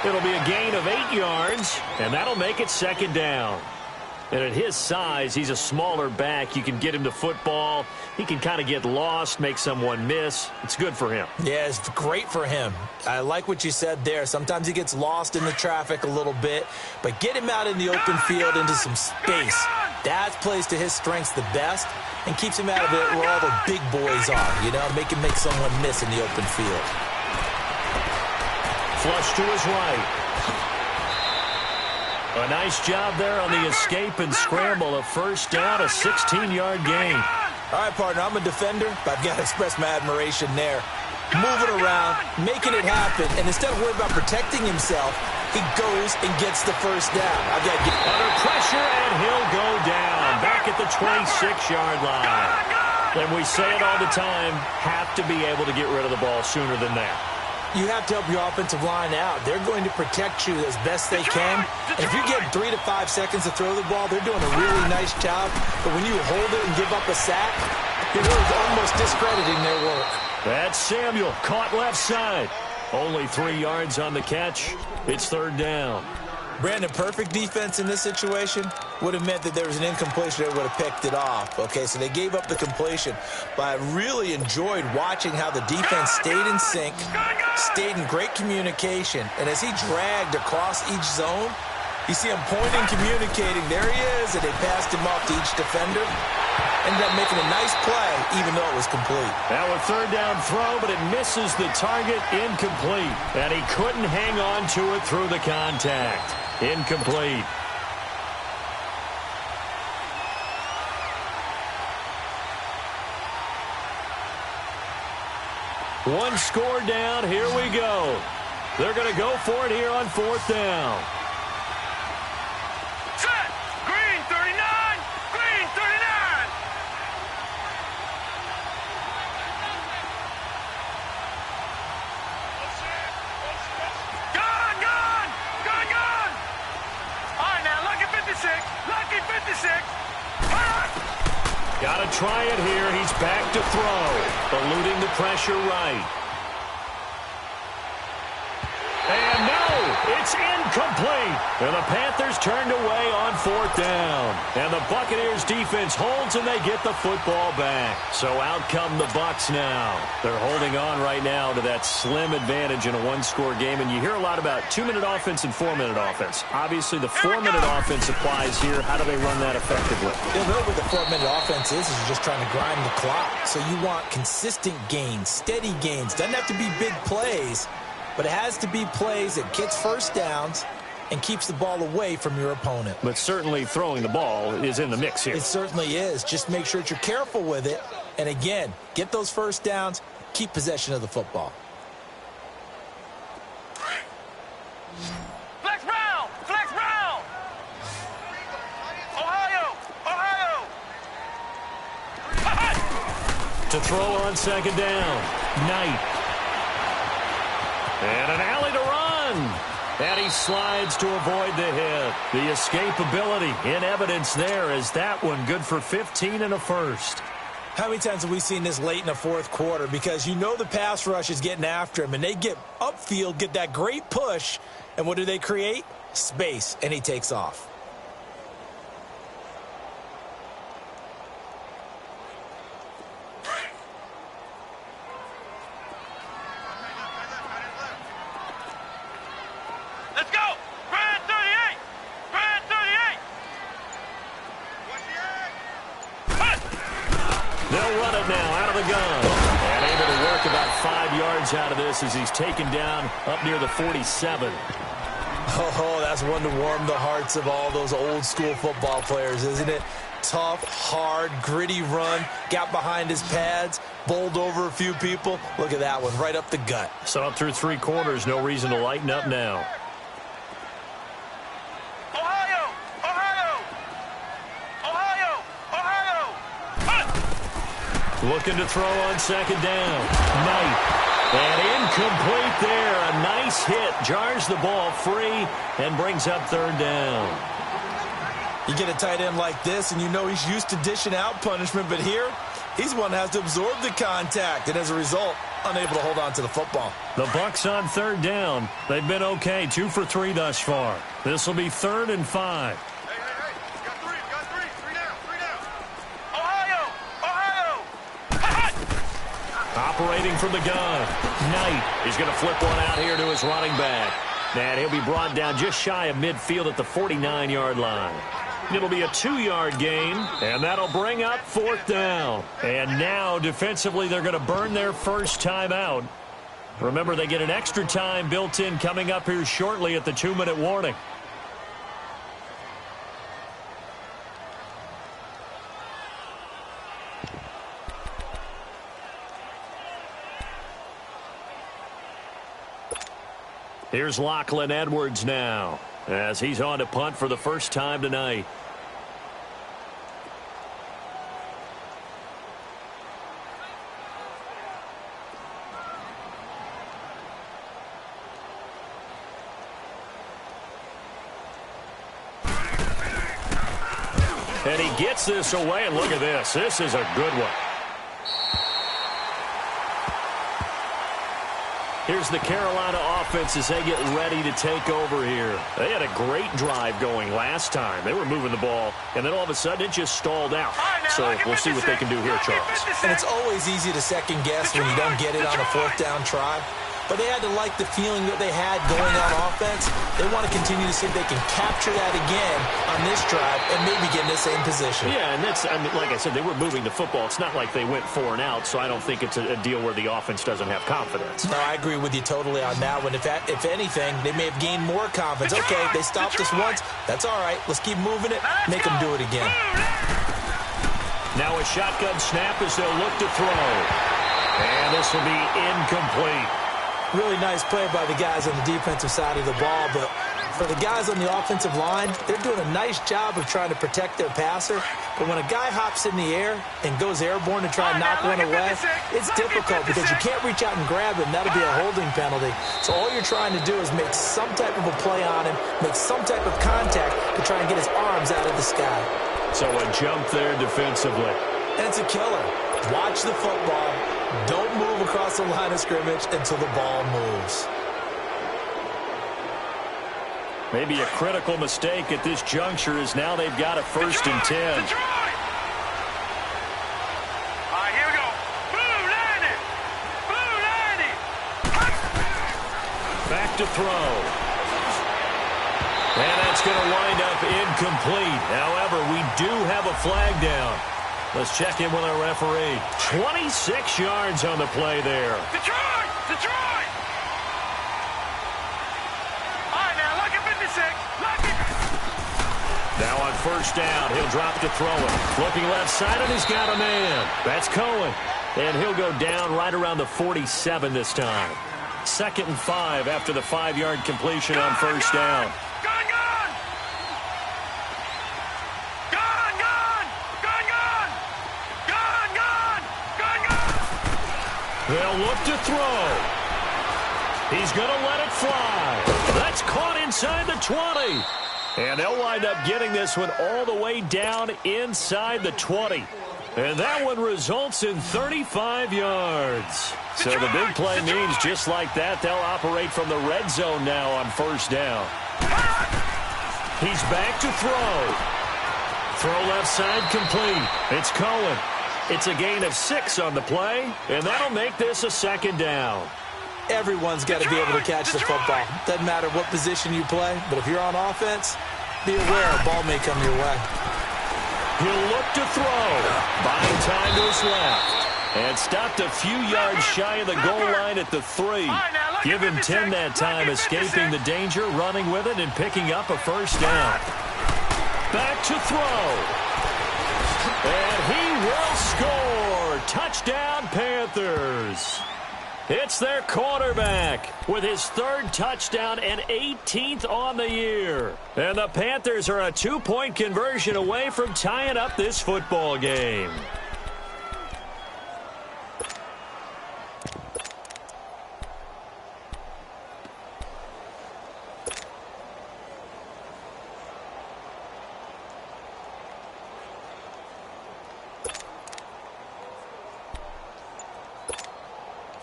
Speaker 1: It'll be a gain of 8 yards, and that'll make it 2nd down. And at his size, he's a smaller back. You can get him to football. He can kind of get lost, make someone miss. It's good for him.
Speaker 2: Yeah, it's great for him. I like what you said there. Sometimes he gets lost in the traffic a little bit, but get him out in the open field into some space. That plays to his strengths the best and keeps him out of it where all the big boys are, you know, make him make someone miss in the open field.
Speaker 1: Flush to his right. A nice job there on the escape and scramble. A 1st down, a 16-yard gain.
Speaker 2: All right, partner, I'm a defender, but I've got to express my admiration there. Moving around, making it happen, and instead of worrying about protecting himself, he goes and gets the 1st down. I've got to get
Speaker 1: under pressure, and he'll go down. Back at the 26-yard line. And we say it all the time, have to be able to get rid of the ball sooner than that.
Speaker 2: You have to help your offensive line out. They're going to protect you as best they can. And if you get 3 to 5 seconds to throw the ball, they're doing a really nice job. But when you hold it and give up a sack, you're really almost discrediting their work.
Speaker 1: That's Samuel, caught left side. Only 3 yards on the catch. It's 3rd down.
Speaker 2: Brandon, perfect defense in this situation would have meant that there was an incompletion. They would have picked it off. Okay, so they gave up the completion. But I really enjoyed watching how the defense stayed in sync, stayed in great communication. And as he dragged across each zone, you see him pointing, communicating. There he is, and they passed him off to each defender. Ended up making a nice play, even though it was complete.
Speaker 1: Now a third down throw, but it misses the target, incomplete. And he couldn't hang on to it through the contact. Incomplete. One score down. Here we go. They're going to go for it here on fourth down.
Speaker 3: Set. Green 39. Green 39. Gone, gone. Gone, gone. All right, now, lucky 56. Lucky 56.
Speaker 1: Got to try it here. He's back to throw. Eluding the pressure right. And no, it's incomplete. And the Panthers turned away on fourth down. And the Buccaneers defense holds and they get the football back. So out come the Bucs now. They're holding on right now to that slim advantage in a one-score game. And you hear a lot about 2-minute offense and 4-minute offense. Obviously, the 4-minute offense applies here. How do they run that effectively?
Speaker 2: Yeah, really what the 4-minute offense is you're just trying to grind the clock. So you want consistent gains, steady gains. Doesn't have to be big plays, but it has to be plays that gets first downs and keeps the ball away from your opponent.
Speaker 1: But certainly throwing the ball is in the mix here.
Speaker 2: It certainly is. Just make sure that you're careful with it. And again, get those first downs, keep possession of the football.
Speaker 3: Flex round. Flex round. Ohio. Ohio.
Speaker 1: To throw on second down. Knight. And an alley to run. And he slides to avoid the hit. The escapability in evidence there as that one good for 15 and a first.
Speaker 2: How many times have we seen this late in the fourth quarter? Because you know the pass rush is getting after him, and they get upfield, get that great push, and what do they create? Space, and he takes off.
Speaker 3: Let's go. Grand 38. Grand 38.
Speaker 1: They'll run it now out of the gun. And able to work about 5 yards out of this as he's taken down up near the 47.
Speaker 2: Oh, that's one to warm the hearts of all those old school football players, isn't it? Tough, hard, gritty run. Got behind his pads, bowled over a few people. Look at that one, right up the gut.
Speaker 1: So up through 3 quarters, no reason to lighten up now.
Speaker 3: Ohio. Ohio. Ohio. Ohio.
Speaker 1: Looking to throw on second down. Knight. And incomplete there. A nice hit. Jars the ball free and brings up third down.
Speaker 2: You get a tight end like this, and you know he's used to dishing out punishment, but here, he's one that has to absorb the contact, and as a result, unable to hold on to the football.
Speaker 1: The Bucs on third down. They've been okay, 2 for 3 thus far. This will be 3rd and 5.
Speaker 3: Hey. Got three. Three down. Ohio. Ohio.
Speaker 1: Operating from the gun. Knight is going to flip one out here to his running back. And he'll be brought down just shy of midfield at the 49-yard line. It'll be a 2-yard gain, and that'll bring up 4th down. And now, defensively, they're going to burn their first time out. Remember, they get an extra time built in coming up here shortly at the 2-minute warning. Here's Lachlan Edwards now, as he's on to punt for the first time tonight. And he gets this away, and look at this. This is a good one. Here's the Carolina offense as they get ready to take over here. They had a great drive going last time. They were moving the ball, and then all of a sudden it just stalled out. So we'll see what they can do here, Charles.
Speaker 2: And it's always easy to second guess when you don't get it on a fourth down try. But they had to like the feeling that they had going on offense. They want to continue to see if they can capture that again on this drive and maybe get in the same position.
Speaker 1: Yeah, and that's, I mean, like I said, they were moving the football. It's not like they went 4 and out, so I don't think it's a deal where the offense doesn't have confidence.
Speaker 2: No, I agree with you totally on that one. If anything, they may have gained more confidence. Okay, they stopped us once. That's all right. Let's keep moving it. Make them do it again.
Speaker 1: Now a shotgun snap as they'll look to throw. And this will be incomplete.
Speaker 2: Really nice play by the guys on the defensive side of the ball, but for the guys on the offensive line, they're doing a nice job of trying to protect their passer. But when a guy hops in the air and goes airborne to try and knock one away, it's difficult because you can't reach out and grab him. That'll be a holding penalty. So all you're trying to do is make some type of a play on him, make some type of contact to try and get his arms out of the sky.
Speaker 1: So a jump there defensively.
Speaker 2: And it's a killer. Watch the football. Don't move across the line of scrimmage until the ball moves.
Speaker 1: Maybe a critical mistake at this juncture is now they've got a 1st and 10.
Speaker 3: All right, here we go. Blue 90. Blue 90.
Speaker 1: Back to throw. And that's going to wind up incomplete. However, we do have a flag down. Let's check in with our referee. 26 yards on the play there.
Speaker 3: Detroit! Detroit! All right, now, lucky 56. Lucky.
Speaker 1: Now on 1st down, he'll drop to throw it. Looking left side, and he's got a man. That's Cohen. And he'll go down right around the 47 this time. 2nd and 5 after the 5-yard completion on 1st down. They'll look to throw. He's going to let it fly. That's caught inside the 20. And they'll wind up getting this one all the way down inside the 20. And that one results in 35 yards. So the big play means just like that, they'll operate from the red zone now on 1st down. He's back to throw. Throw left side complete. It's Cohen. It's a gain of 6 on the play, and that'll make this a 2nd down.
Speaker 2: Everyone's got to be able to catch the football. Doesn't matter what position you play, but if you're on offense, be aware a ball may come your way.
Speaker 1: He'll look to throw. Buying time to his left. And stopped a few yards shy of the goal line at the 3. Give him 10 that time, escaping the danger, running with it, and picking up a 1st down. Back to throw. And he will score. Touchdown, Panthers. It's their quarterback with his 3rd touchdown and 18th on the year. And the Panthers are a 2-point conversion away from tying up this football game.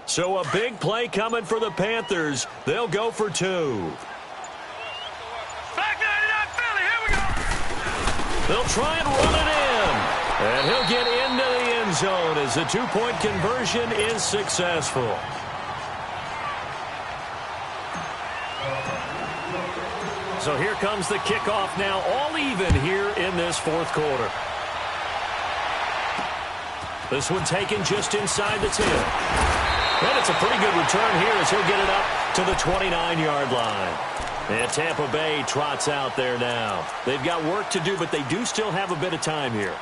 Speaker 1: So a big play coming for the Panthers. They'll go for 2.
Speaker 3: Back 99 Philly, here we go.
Speaker 1: They'll try and run it in. And he'll get into the end zone as the 2-point conversion is successful. So here comes the kickoff now, all even here in this 4th quarter. This one taken just inside the 10. And it's a pretty good return here as he'll get it up to the 29-yard line. And Tampa Bay trots out there now. They've got work to do, but they do still have a bit of time here.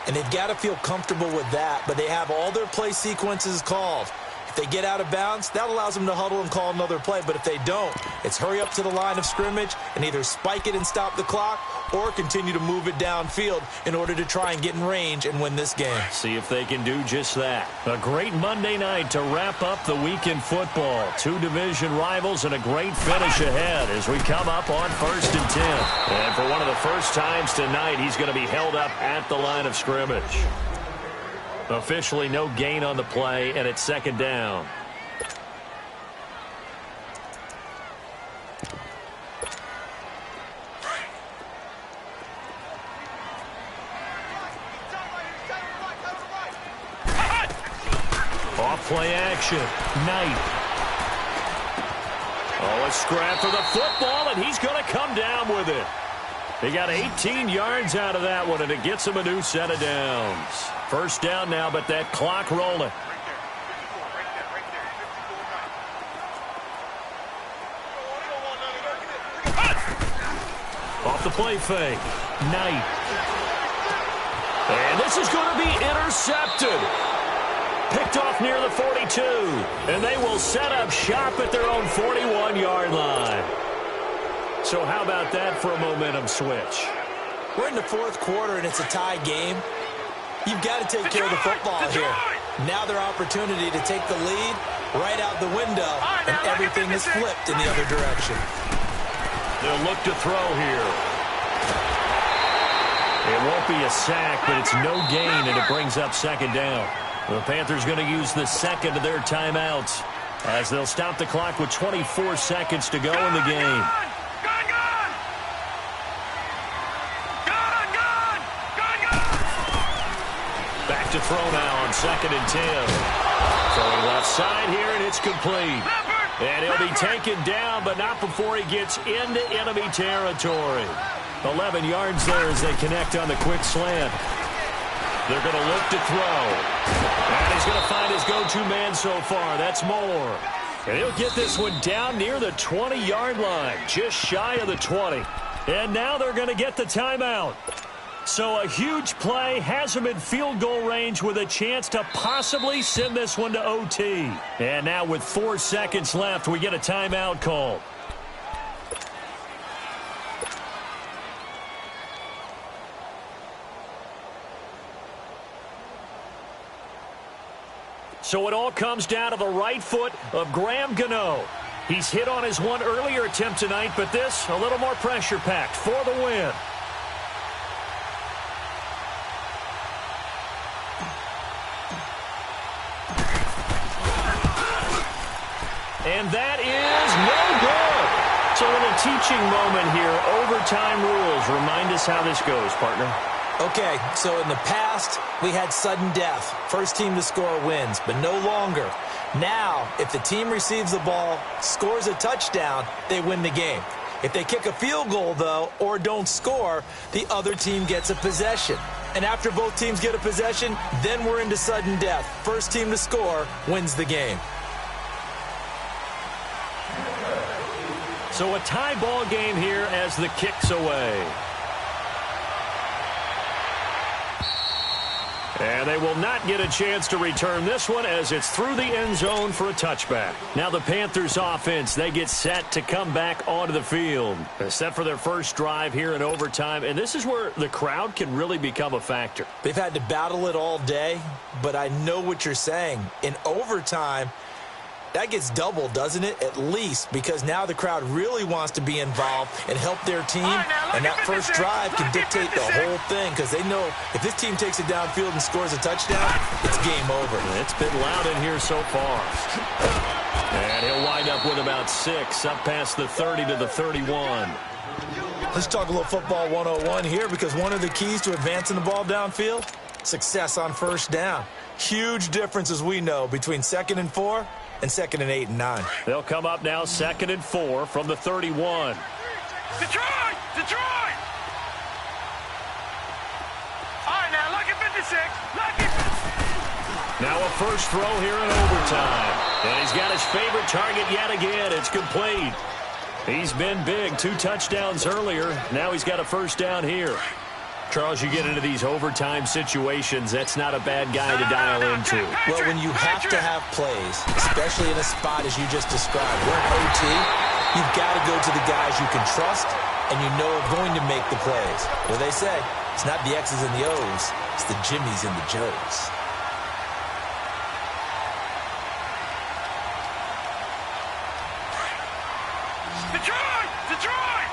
Speaker 2: And they've got to feel comfortable with that, but they have all their play sequences called. If they get out of bounds, that allows them to huddle and call another play. But if they don't, it's hurry up to the line of scrimmage and either spike it and stop the clock or continue to move it downfield in order to try and get in range and win this game.
Speaker 1: See if they can do just that. A great Monday night to wrap up the week in football. 2 division rivals and a great finish ahead as we come up on 1st and 10. And for one of the first times tonight, he's going to be held up at the line of scrimmage. Officially no gain on the play, and it's 2nd down. Off play action. Knight. Oh, a scrap for the football, and he's going to come down with it. He got 18 yards out of that one, and it gets him a new set of downs. First down now, but that clock rolling. Off the play fake. Knight. And this is going to be intercepted. Picked off near the 42. And they will set up shop at their own 41-yard line. So how about that for a momentum switch?
Speaker 2: We're in the fourth quarter, and it's a tie game. You've got to take care of the football here. Now their opportunity to take the lead right out the window, and everything is flipped in the other direction.
Speaker 1: They'll look to throw here. It won't be a sack, but it's no gain, and it brings up second down. The Panthers going to use the second of their timeouts as they'll stop the clock with 24 seconds to go in the game. Back to throw now on 2nd and 10. Throwing left side here, and it's complete. And he'll be taken down, but not before he gets into enemy territory. 11 yards there as they connect on the quick slant. They're going to look to throw. And he's going to find his go-to man so far. That's Moore. And he'll get this one down near the 20-yard line, just shy of the 20. And now they're going to get the timeout. So a huge play has him in field goal range with a chance to possibly send this one to OT. And now with 4 seconds left, we get a timeout call. So it all comes down to the right foot of Graham Gano. He's hit on his one earlier attempt tonight, but this a little more pressure-packed for the win. And that is no good. So a little teaching moment here. Overtime rules. Remind us how this goes, partner.
Speaker 2: Okay, so in the past, we had sudden death. First team to score wins, but no longer. Now, if the team receives the ball, scores a touchdown, they win the game. If they kick a field goal, though, or don't score, the other team gets a possession. And after both teams get a possession, then we're into sudden death. First team to score wins the game.
Speaker 1: So a tie ball game here as the kick's away. And they will not get a chance to return this one as it's through the end zone for a touchback. Now the Panthers offense, they get set to come back onto the field. Set for their first drive here in overtime. And this is where the crowd can really become a factor.
Speaker 2: They've had to battle it all day, but I know what you're saying. In overtime, that gets doubled, doesn't it? At least, because now the crowd really wants to be involved and help their team, and that first drive can dictate the whole thing because they know if this team takes it downfield and scores a touchdown, it's game over.
Speaker 1: It's been loud in here so far. And he'll wind up with about 6, up past the 30 to the 31.
Speaker 2: Let's talk a little football 101 here because one of the keys to advancing the ball downfield, success on first down. Huge difference, as we know, between 2nd and 4 and 2nd and 8 and 9.
Speaker 1: They'll come up now 2nd and 4 from the 31.
Speaker 3: Detroit! Detroit! All right, now, lucky 56. Lucky.
Speaker 1: Now a first throw here in overtime. And he's got his favorite target yet again. It's complete. He's been big. 2 touchdowns earlier. Now he's got a first down here. Charles, you get into these overtime situations, that's not a bad guy to dial into.
Speaker 2: Well, when you have to have plays, especially in a spot as you just described, we're in OT, you've got to go to the guys you can trust and you know are going to make the plays. Well, they say, it's not the X's and the O's, it's the Jimmies and the Joes.
Speaker 3: Detroit! Detroit!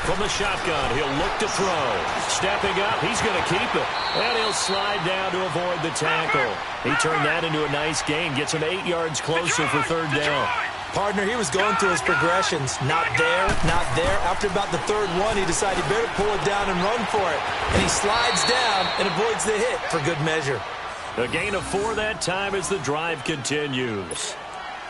Speaker 1: From the shotgun, he'll look to throw. Stepping up, he's going to keep it. And he'll slide down to avoid the tackle. He turned that into a nice gain. Gets him 8 yards closer for third down.
Speaker 2: Partner, he was going through his progressions. Not there, not there. After about the third one, he decided he better pull it down and run for it. And he slides down and avoids the hit for good measure.
Speaker 1: A gain of 4 that time as the drive continues.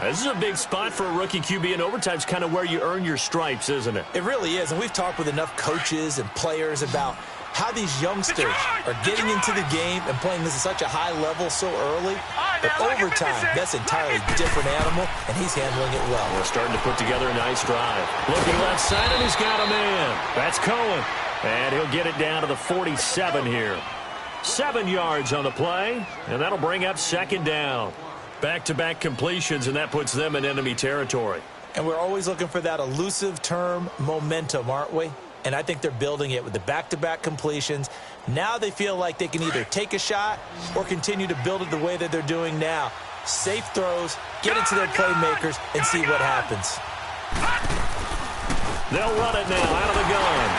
Speaker 1: This is a big spot for a rookie QB, and overtime's kind of where you earn your stripes, isn't it?
Speaker 2: It really is, and we've talked with enough coaches and players about how these youngsters are getting into the game and playing this at such a high level so early. But overtime, that's an entirely different animal, and he's handling it well.
Speaker 1: We're starting to put together a nice drive. Looking left side, and he's got a man. That's Cohen. And he'll get it down to the 47 here. 7 yards on the play, and that'll bring up second down. Back-to-back completions, and that puts them in enemy territory.
Speaker 2: And we're always looking for that elusive term, momentum, aren't we? And I think they're building it with the back-to-back completions. Now they feel like they can either take a shot or continue to build it the way that they're doing now. Safe throws, get it to their playmakers, and see what happens.
Speaker 1: They'll run it now out of the gun.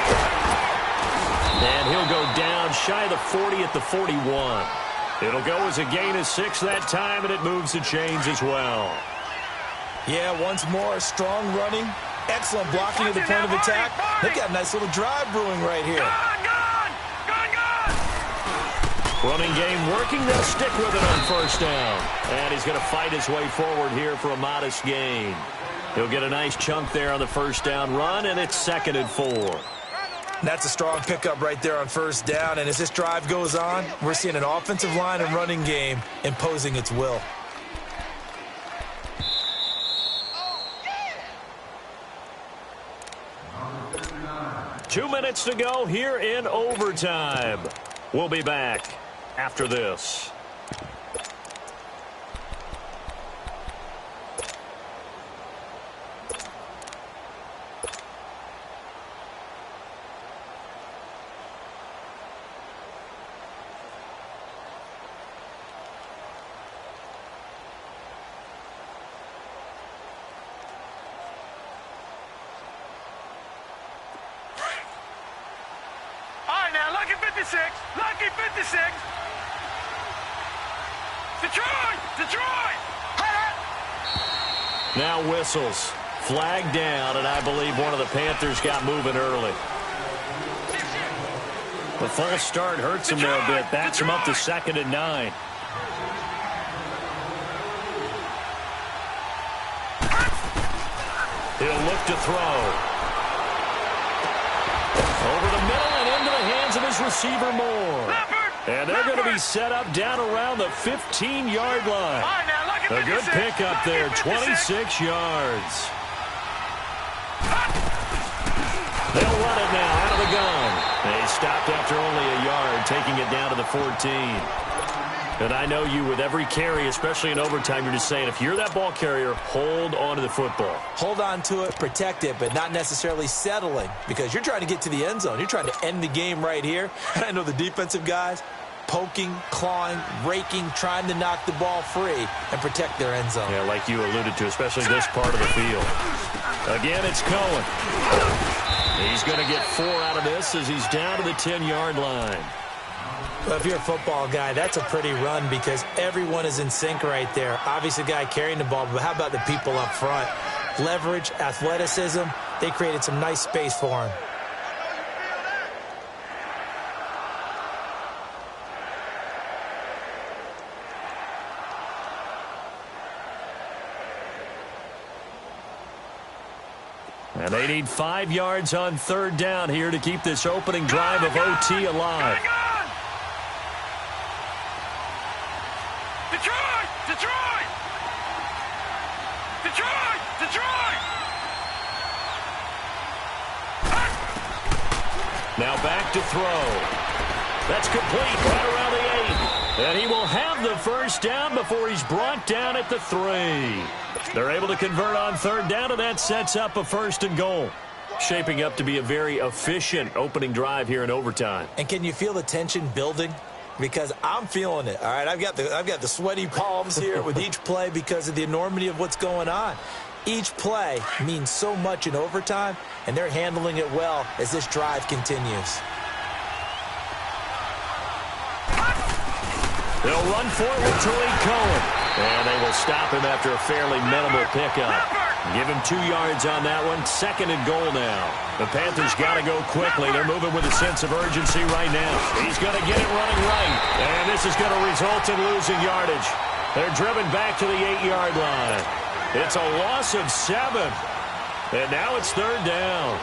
Speaker 1: And he'll go down shy of the 40 at the 41. It'll go as a gain of 6 that time, and it moves the chains as well.
Speaker 2: Yeah, once more, strong running, excellent blocking at the point of attack. They've got a nice little drive brewing right here.
Speaker 1: Running game working. They'll stick with it on first down. And he's going to fight his way forward here for a modest gain. He'll get a nice chunk there on the first down run, and it's 2nd and 4.
Speaker 2: That's a strong pickup right there on first down. And as this drive goes on, we're seeing an offensive line and running game imposing its will.
Speaker 1: Two minutes to go here in overtime. We'll be back after this.
Speaker 3: Lucky 56. Detroit!
Speaker 1: Now whistles. Flag down, and I believe one of the Panthers got moving early. The false start hurts him there a bit. Backs him up to 2nd and 9. He'll look to throw. Over the middle and into the hands of his receiver Moore. And they're going to be set up down around the 15-yard line. A good pickup there, 26 yards. They'll run it now out of the gun. They stopped after only a yard, taking it down to the 14. And I know you, with every carry, especially in overtime, you're just saying, if you're that ball carrier, hold on to the football.
Speaker 2: Hold on to it, protect it, but not necessarily settling, because you're trying to get to the end zone. You're trying to end the game right here. And I know the defensive guys poking, clawing, raking, trying to knock the ball free and protect their end zone.
Speaker 1: Yeah, like you alluded to, especially this part of the field. Again, it's Cohen. He's going to get 4 out of this as he's down to the 10-yard line.
Speaker 2: Well, if you're a football guy, that's a pretty run because everyone is in sync right there. Obviously, the guy carrying the ball, but how about the people up front? Leverage, athleticism, they created some nice space for him.
Speaker 1: And they need 5 yards on 3rd down here to keep this opening drive of OT alive. Now back to throw. That's complete right around the 8. And he will have the first down before he's brought down at the 3. They're able to convert on 3rd down, and that sets up a 1st and goal. Shaping up to be a very efficient opening drive here in overtime.
Speaker 2: And can you feel the tension building? Because I'm feeling it, all right? I've got the sweaty palms here with each play because of the enormity of what's going on. Each play means so much in overtime, and they're handling it well as this drive continues.
Speaker 1: They'll run for it with Tariq Cohen. And they will stop him after a fairly minimal pickup. Give him 2 yards on that one. 2nd and goal now. The Panthers got to go quickly. They're moving with a sense of urgency right now. He's going to get it running right. And this is going to result in losing yardage. They're driven back to the 8-yard line. It's a loss of 7. And now it's 3rd down.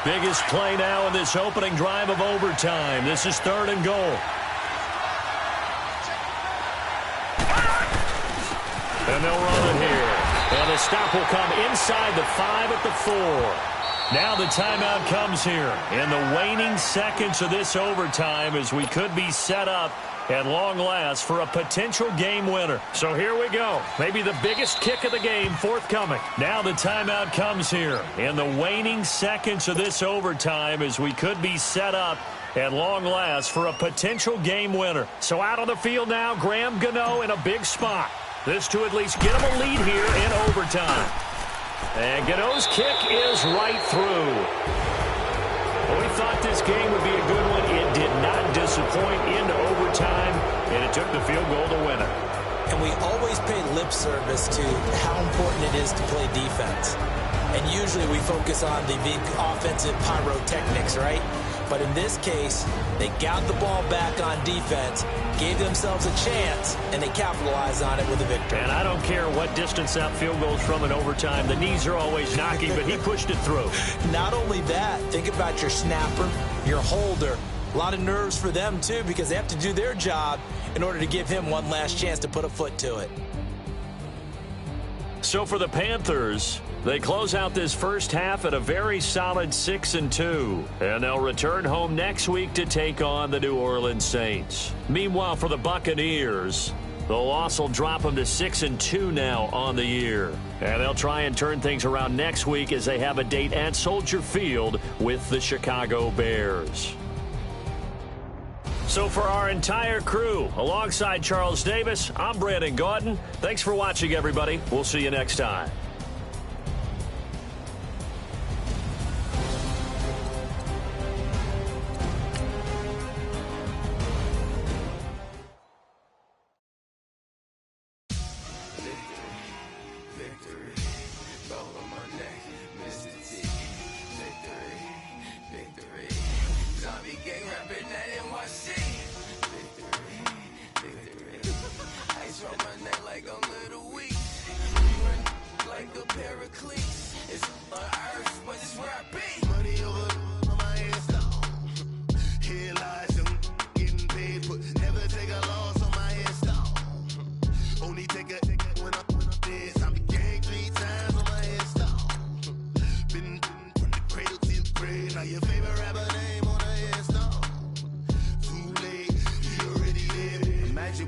Speaker 1: Biggest play now in this opening drive of overtime. This is 3rd and goal. And they'll run it here. And the stop will come inside the 5 at the 4. Now the timeout comes here in the waning seconds of this overtime as we could be set up at long last for a potential game winner. So here we go. Maybe the biggest kick of the game forthcoming. Now the timeout comes here in the waning seconds of this overtime as we could be set up at long last for a potential game winner. So out on the field now, Graham Gano in a big spot. This to at least get him a lead here in overtime. And Gano's kick is right through. Well, we thought this game would be a good one. It did not disappoint into overtime, and it took the field goal to win it.
Speaker 2: And we always pay lip service to how important it is to play defense. And usually we focus on the offensive pyrotechnics, right? But in this case, they got the ball back on defense, gave themselves a chance, and they capitalized on it with a victory.
Speaker 1: And I don't care what distance that field goes from in overtime. The knees are always knocking, but he pushed it through.
Speaker 2: Not only that, think about your snapper, your holder. A lot of nerves for them, too, because they have to do their job in order to give him one last chance to put a foot to it.
Speaker 1: So for the Panthers, they close out this first half at a very solid 6-2. And they'll return home next week to take on the New Orleans Saints. Meanwhile, for the Buccaneers, the loss will drop them to 6-2 now on the year. And they'll try and turn things around next week as they have a date at Soldier Field with the Chicago Bears. So for our entire crew, alongside Charles Davis, I'm Brandon Gaudin. Thanks for watching, everybody. We'll see you next time.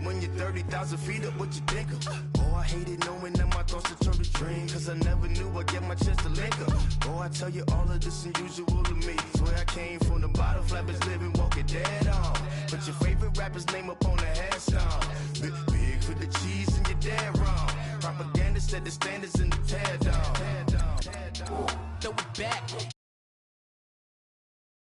Speaker 4: When you're 30,000 feet up, what you think of? Oh, I hated knowing that my thoughts would turn to dream, cause I never knew I'd get my chance to link up. Oh, I tell you all of this unusual to me. Swear I came from the bottom, flappers living, walking dead on. Put your favorite rapper's name up on the headstone. Big for the cheese and you're dead wrong. Propaganda set the standards in the tear down.